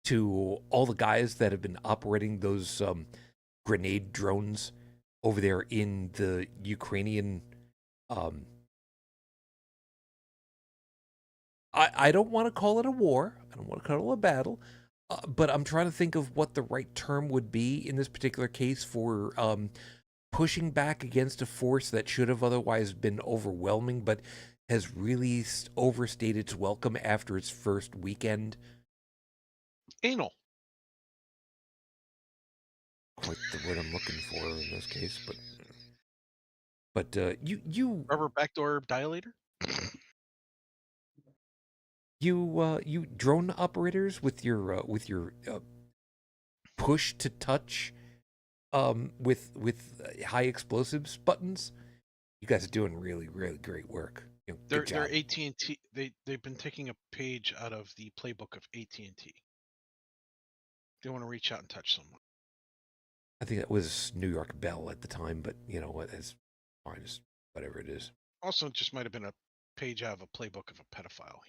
to all the guys that have been operating those grenade drones over there in the Ukrainian? I don't want to call it a war. I don't want to call it a battle. But I'm trying to think of what the right term would be in this particular case for pushing back against a force that should have otherwise been overwhelming, but has really overstayed its welcome after its first weekend. Anal. Quite the word I'm looking for in this case, but you rubber backdoor dilator. You drone operators with your push to touch with high explosives buttons, you guys are doing really great work. They're AT&T. They've been taking a page out of the playbook of AT&T. They want to reach out and touch someone. I think that was New York Bell at the time, but you know what? It's fine, just whatever it is. Also, it just might have been a page out of a playbook of a pedophile.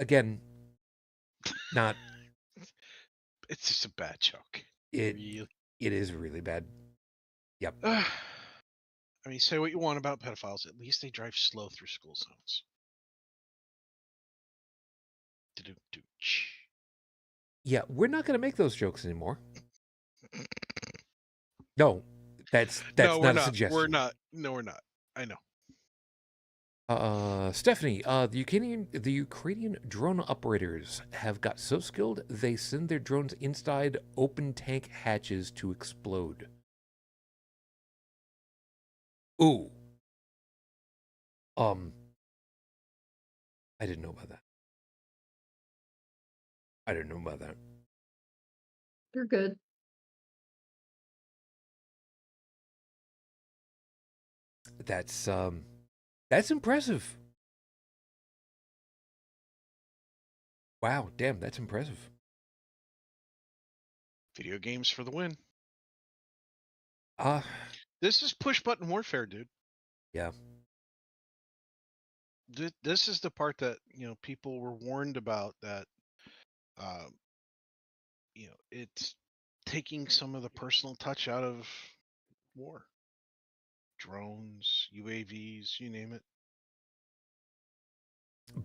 Again, not. It's just a bad joke. It really. It is really bad. Yep. I mean, say what you want about pedophiles. At least they drive slow through school zones. Yeah, we're not going to make those jokes anymore. No, that's no, not a not. suggestion. We're not. No, we're not. I know. Stephanie, the Ukrainian drone operators have got so skilled they send their drones inside open tank hatches to explode. Ooh. I didn't know about that. I didn't know about that. You're good. That's impressive. Wow, damn, that's impressive. Video games for the win. Uh, This is push button warfare, dude. Yeah. This is the part that, people were warned about, that it's taking some of the personal touch out of war. Drones, UAVs, you name it.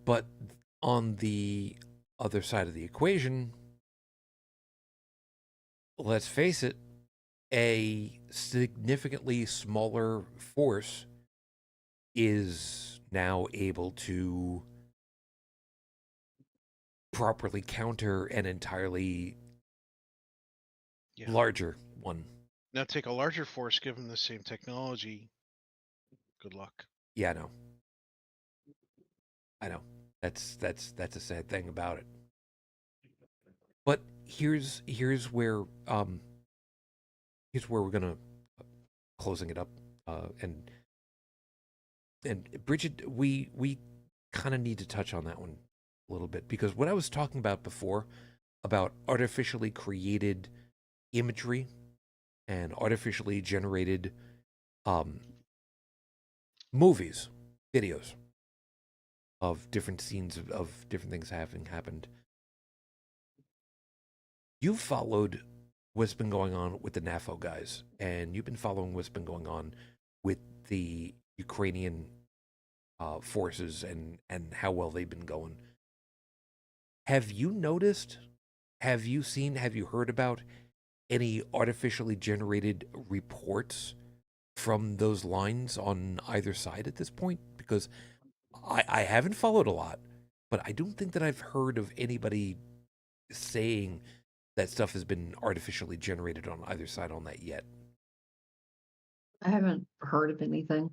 But on the other side of the equation, let's face it, a significantly smaller force is now able to properly counter an entirely larger one. Now take a larger force, give them the same technology. Good luck. Yeah, I know. That's a sad thing about it. But here's where we're gonna closing it up, and Brigid, we kind of need to touch on that one a little bit, because what I was talking about before about artificially created imagery and artificially generated movies, videos of different scenes of different things having happened. You've followed what's been going on with the NAFO guys, and you've been following what's been going on with the Ukrainian forces and how well they've been going. Have you noticed, have you seen, have you heard about any artificially generated reports from those lines on either side at this point? Because I haven't followed a lot, but I don't think that I've heard of anybody saying that stuff has been artificially generated on either side on that yet. I haven't heard of anything.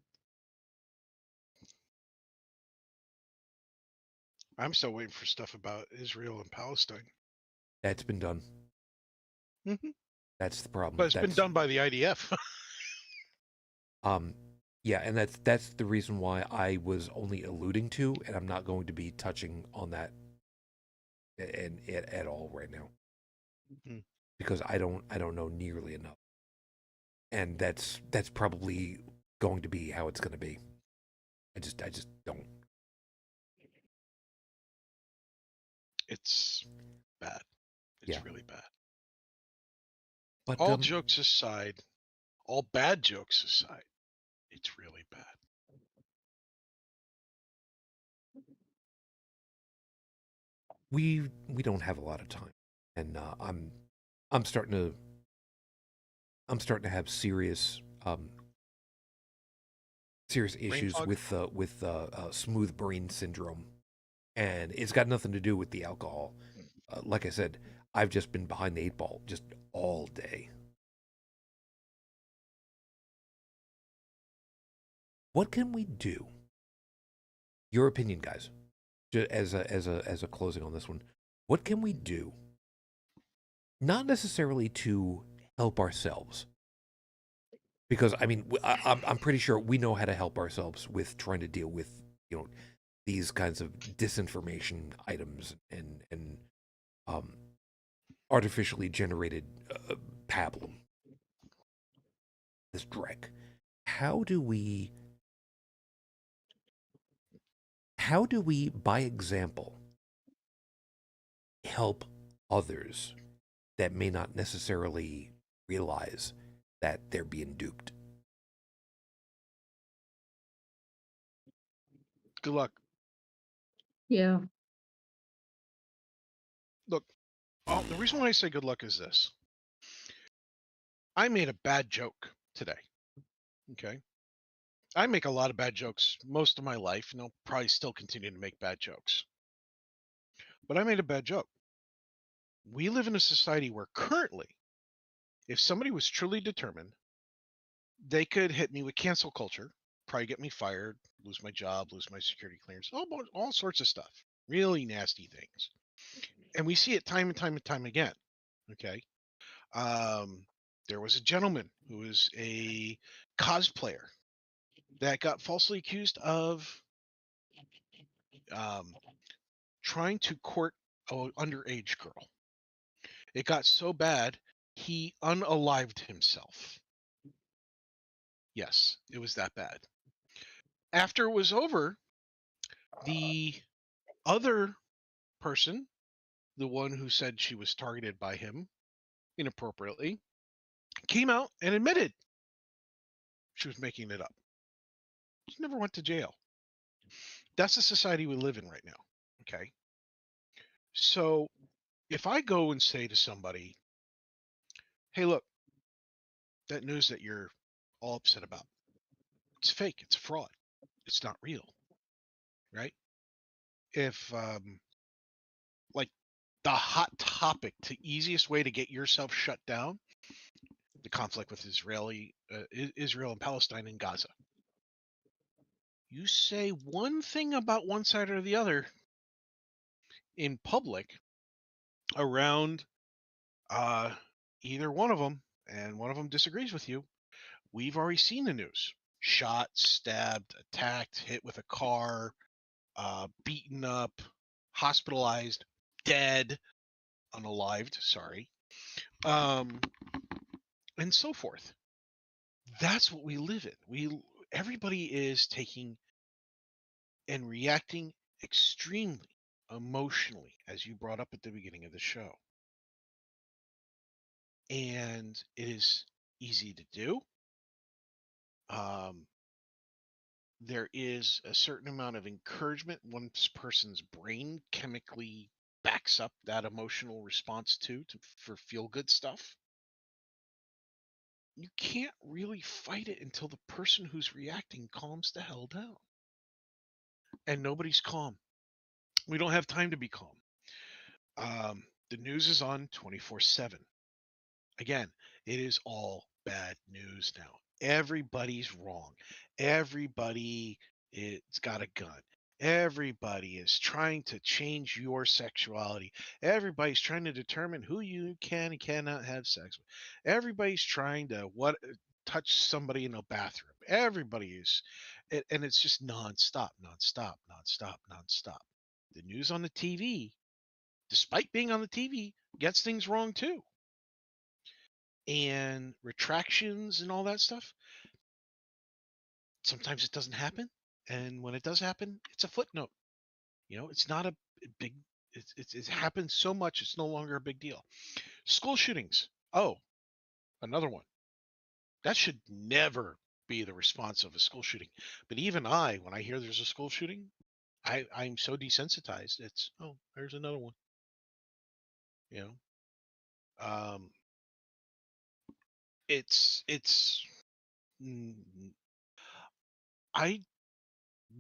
I'm still waiting for stuff about Israel and Palestine. That's been done. Mm-hmm. That's the problem. But it's been done by the IDF. Yeah, and that's the reason why I was only alluding to, and I'm not going to be touching on that at all right now, because I don't know nearly enough, and that's probably going to be how it's going to be. I just don't. It's bad. It's really bad. But all jokes aside, all bad jokes aside, it's really bad. We don't have a lot of time, and I'm starting to have serious issues with smooth brain syndrome, and it's got nothing to do with the alcohol. Like I said, I've just been behind the 8 ball just all day. What can we do? Your opinion, guys, as a closing on this one. What can we do? Not necessarily to help ourselves, because I mean, I'm pretty sure we know how to help ourselves with trying to deal with these kinds of disinformation items and artificially generated pablum, this dreck. How do we, by example, help others that may not necessarily realize that they're being duped. Good luck. Yeah. Look, the reason why I say good luck is this. I made a bad joke today. Okay. I make a lot of bad jokes most of my life, and I'll probably still continue to make bad jokes. But I made a bad joke. We live in a society where currently, if somebody was truly determined, they could hit me with cancel culture, probably get me fired, lose my job, lose my security clearance, all sorts of stuff. Really nasty things. And we see it time and time and time again. Okay. There was a gentleman who was a cosplayer that got falsely accused of trying to court an underage girl. It got so bad, he unalived himself. Yes, it was that bad. After it was over, the other person, the one who said she was targeted by him inappropriately, came out and admitted she was making it up. She never went to jail. That's the society we live in right now. Okay. So if I go and say to somebody, hey, look, that news that you're all upset about, it's fake, it's fraud, it's not real, right? If like the hot topic, the easiest way to get yourself shut down, the conflict with Israel and Palestine and Gaza. You say one thing about one side or the other in public around either one of them, and one of them disagrees with you, we've already seen the news. Shot, stabbed, attacked, hit with a car, beaten up, hospitalized, dead, unalived, sorry, and so forth. That's what we live in. Everybody is taking and reacting extremely emotionally, as you brought up at the beginning of the show. And it is easy to do. There is a certain amount of encouragement one person's brain chemically backs up that emotional response for feel good stuff. You can't really fight it until the person who's reacting calms the hell down. And nobody's calm. We don't have time to be calm. The news is on 24/7. Again, it is all bad news now. Everybody's wrong. Everybody it's got a gun. Everybody is trying to change your sexuality. Everybody's trying to determine who you can and cannot have sex with. Everybody's trying to touch somebody in a bathroom. Everybody is, and it's just nonstop, nonstop, nonstop, nonstop. The news on the TV, despite being on the TV, gets things wrong too. And retractions and all that stuff, sometimes it doesn't happen, and when it does happen, it's a footnote. It's not a big it's happened so much it's no longer a big deal. School shootings, another one that should never be the response of a school shooting. But even when I hear there's a school shooting, I'm so desensitized. It's there's another one. It's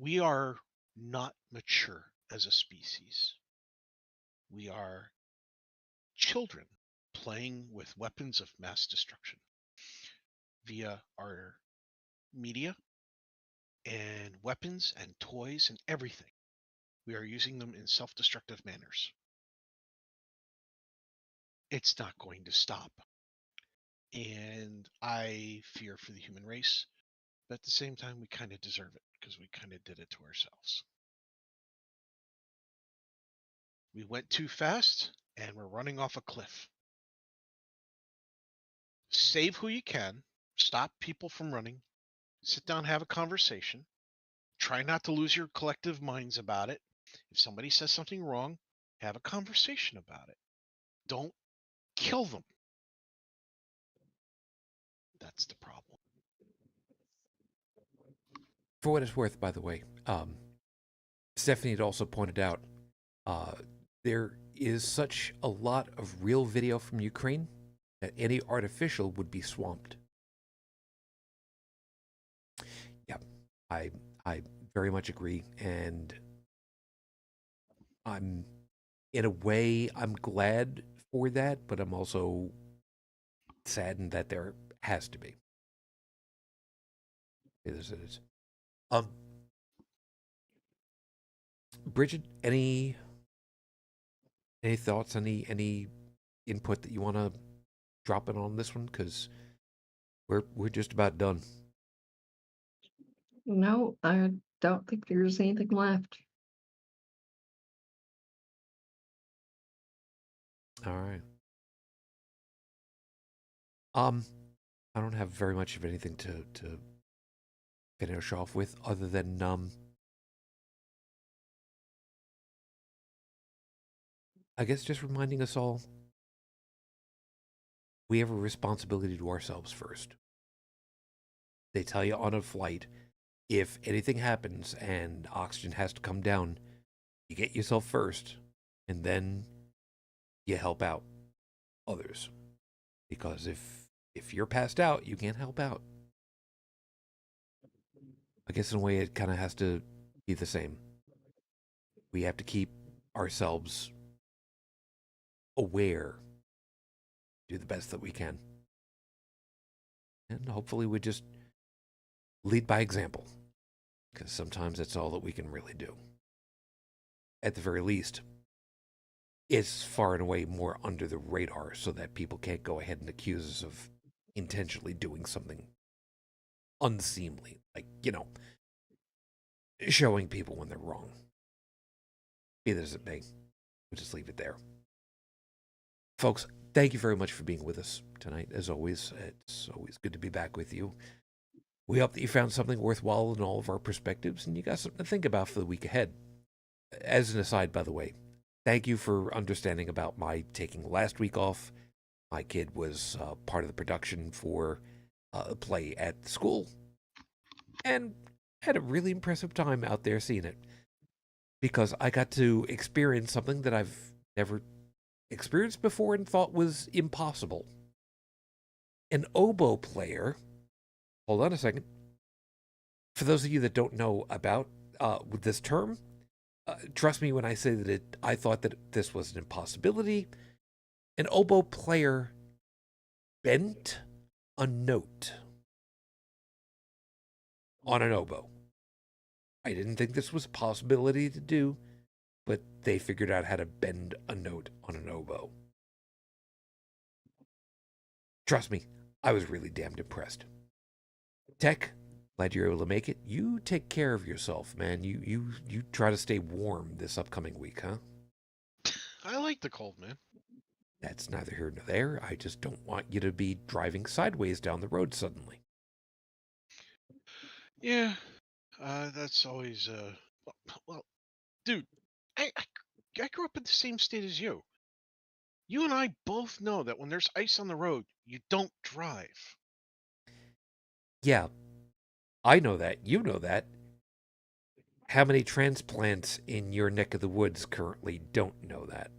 we are not mature as a species. We are children playing with weapons of mass destruction via our media and weapons and toys and everything. We are using them in self-destructive manners. It's not going to stop. And I fear for the human race, but at the same time, we kind of deserve it because we kind of did it to ourselves. We went too fast and we're running off a cliff. Save who you can, stop people from running, sit down, have a conversation, try not to lose your collective minds about it. If somebody says something wrong, have a conversation about it. Don't kill them. That's the problem. For what it's worth, by the way, Stephanie had also pointed out there is such a lot of real video from Ukraine that any artificial would be swamped. Yeah, I very much agree, and I'm in a way I'm glad for that, but I'm also saddened that there has to be. It is. Brigid, any thoughts, any input that you want to drop in on this one? Because we're just about done. No, I don't think there's anything left. All right. I don't have very much of anything to finish off with, other than I guess just reminding us all we have a responsibility to ourselves first. They tell you on a flight, if anything happens and oxygen has to come down, you get yourself first, and then you help out others. Because if you're passed out, you can't help out. I guess in a way it kind of has to be the same. We have to keep ourselves aware, do the best that we can. And hopefully we just lead by example, because sometimes that's all that we can really do. At the very least, it's far and away more under the radar so that people can't go ahead and accuse us of intentionally doing something unseemly, like, showing people when they're wrong. Be that as it may, we'll just leave it there. Folks, thank you very much for being with us tonight. As always, it's always good to be back with you. We hope that you found something worthwhile in all of our perspectives and you got something to think about for the week ahead. As an aside, by the way, thank you for understanding about my taking last week off. My kid was part of the production for a play at the school and had a really impressive time out there seeing it, because I got to experience something that I've never experienced before and thought was impossible. An oboe player, hold on a second, for those of you that don't know about this term, trust me when I say that I thought that this was an impossibility. An oboe player bent a note on an oboe. I didn't think this was a possibility to do, but they figured out how to bend a note on an oboe. Trust me, I was really damned impressed. Tech, glad you're able to make it. You take care of yourself, man. You try to stay warm this upcoming week, huh? I like the cold, man. That's neither here nor there. I just don't want you to be driving sideways down the road suddenly. Yeah, that's always well, dude, I grew up in the same state as you. You and I both know that when there's ice on the road, you don't drive. Yeah, I know that. You know that. How many transplants in your neck of the woods currently don't know that?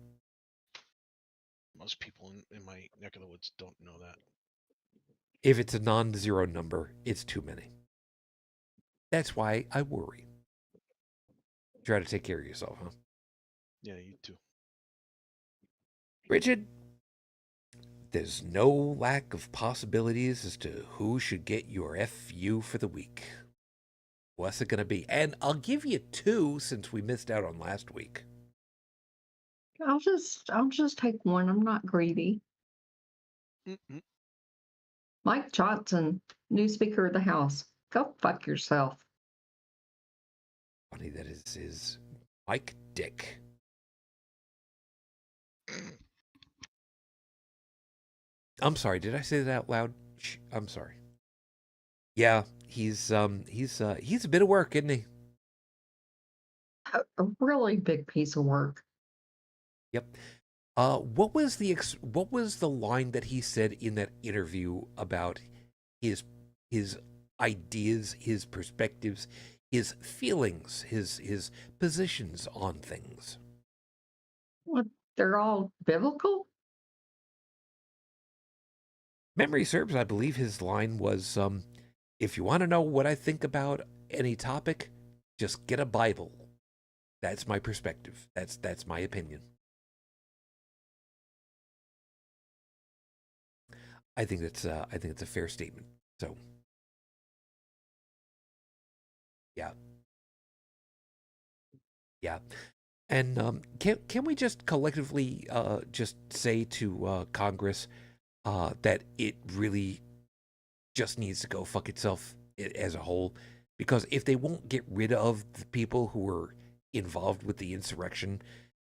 Most people in my neck of the woods don't know that. If it's a non-zero number, it's too many. That's why I worry. Try to take care of yourself, huh? Yeah, you too. Brigid, there's no lack of possibilities as to who should get your FU for the week. What's it going to be? And I'll give you 2 since we missed out on last week. I'll just take one. I'm not greedy. Mm-mm. Mike Johnson, new Speaker of the House. Go fuck yourself. Funny that is Mike Dick. I'm sorry, did I say that out loud? I'm sorry. Yeah, he's a bit of work, isn't he? A really big piece of work. Yep. What was the line that he said in that interview about his ideas, his perspectives, his feelings, his positions on things. Well, they're all biblical? Memory serves, I believe his line was, if you want to know what I think about any topic, just get a Bible. That's my perspective. That's my opinion. I think it's a fair statement. So, yeah, yeah. And can we just collectively just say to Congress that it really just needs to go fuck itself as a whole? Because if they won't get rid of the people who were involved with the insurrection,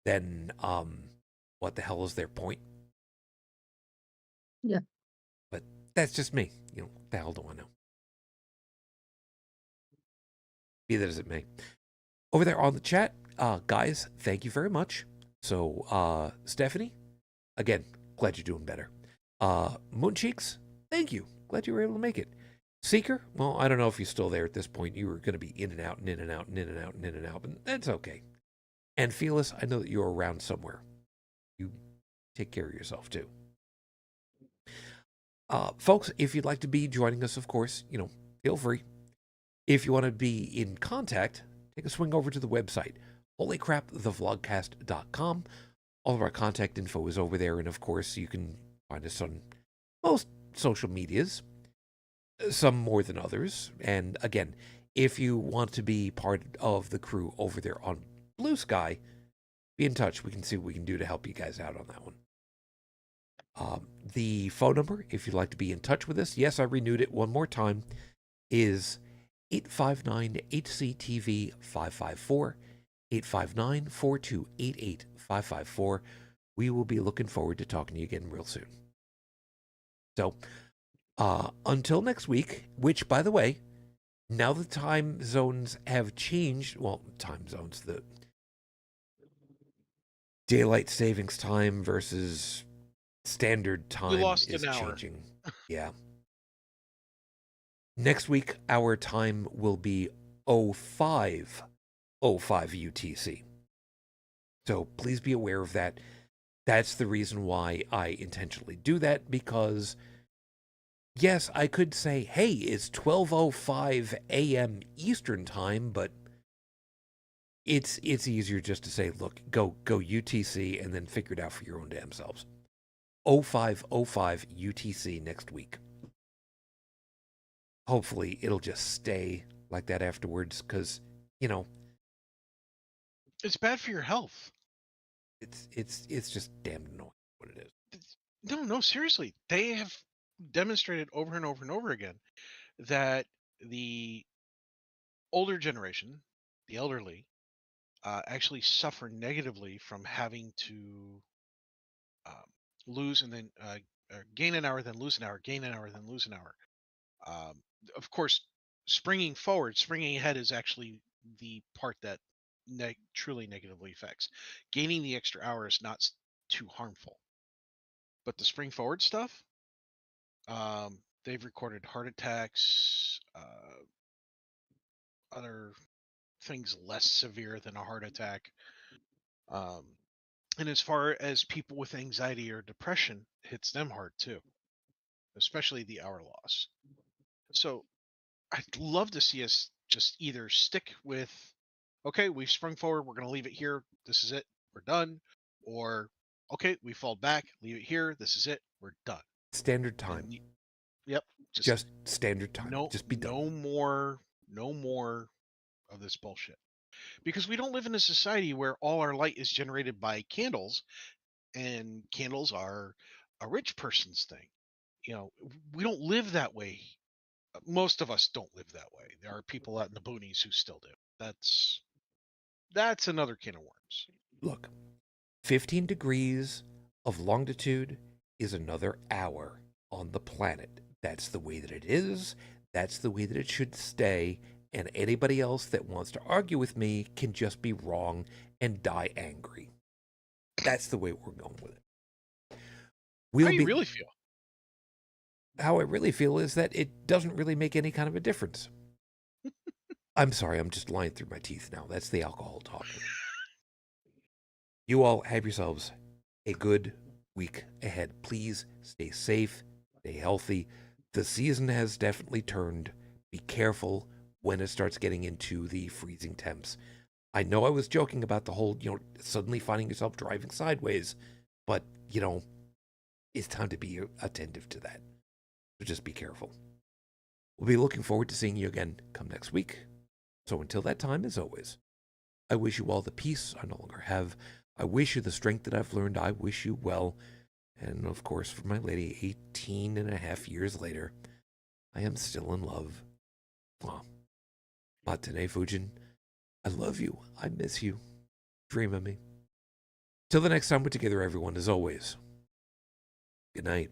then what the hell is their point? Yeah. But that's just me. You know, what the hell do I know? Be that as it may. Over there on the chat, guys, thank you very much. So, Stephanie, again, glad you're doing better. Mooncheeks, thank you. Glad you were able to make it. Seeker, well, I don't know if you're still there at this point. You were going to be in and out and in and out and in and out and in and out, but that's okay. And Fearless, I know that you're around somewhere. You take care of yourself too. Folks, if you'd like to be joining us, of course, you know, feel free. If you want to be in contact, take a swing over to the website, holycrapthevlogcast.com. All of our contact info is over there, and of course, you can find us on most social medias, some more than others. And again, if you want to be part of the crew over there on Blue Sky, be in touch. We can see what we can do to help you guys out on that one. The phone number, if you'd like to be in touch with us, yes, I renewed it one more time, is 859-HCTV-554, 859-4288-554. We will be looking forward to talking to you again real soon. So, until next week, which, by the way, now the time zones have changed, well, time zones, the daylight savings time versus standard time is changing. Yeah. Next week, our time will be 05 UTC. So please be aware of that. That's the reason why I intentionally do that, because yes, I could say, hey, it's 12:05 a.m. Eastern time, but it's easier just to say, look, go UTC and then figure it out for your own damn selves. 05 UTC next week. Hopefully it'll just stay like that afterwards, because, you know, it's bad for your health. It's just damn annoying what it is. No, seriously. They have demonstrated over and over and over again that the older generation, the elderly, actually suffer negatively from having to lose and then gain an hour, then lose an hour, gain an hour, then lose an hour. Of course, springing ahead is actually the part that truly negatively affects. Gaining the extra hour is not too harmful, but the spring forward stuff, they've recorded heart attacks, other things less severe than a heart attack. And as far as people with anxiety or depression, hits them hard too, especially the hour loss. So I'd love to see us just either stick with, okay, we've sprung forward, we're going to leave it here, this is it, we're done, or okay, we fall back, leave it here, this is it, we're done. Standard time. Yep. Just standard time. Just be done. No more of this bullshit. Because we don't live in a society where all our light is generated by candles, and candles are a rich person's thing. You know, we don't live that way. Most of us don't live that way. There are people out in the boonies who still do. That's another can of worms. Look, 15 degrees of longitude is another hour on the planet. That's the way that it is. That's the way that it should stay. And anybody else that wants to argue with me can just be wrong and die angry. That's the way we're going with it. How do you really feel? how I really feel is that it doesn't really make any kind of a difference. I'm sorry, I'm just lying through my teeth now. That's the alcohol talking. You all have yourselves a good week ahead. Please stay safe, stay healthy. The season has definitely turned. Be careful when it starts getting into the freezing temps. I know I was joking about the whole, suddenly finding yourself driving sideways, but, it's time to be attentive to that. So just be careful. We'll be looking forward to seeing you again come next week. So until that time, as always, I wish you all the peace I no longer have. I wish you the strength that I've learned. I wish you well. And of course, for my lady, 18 and a half years later, I am still in love. Matane Fujin, I love you. I miss you. Dream of me. Till the next time we're together, everyone, as always, good night.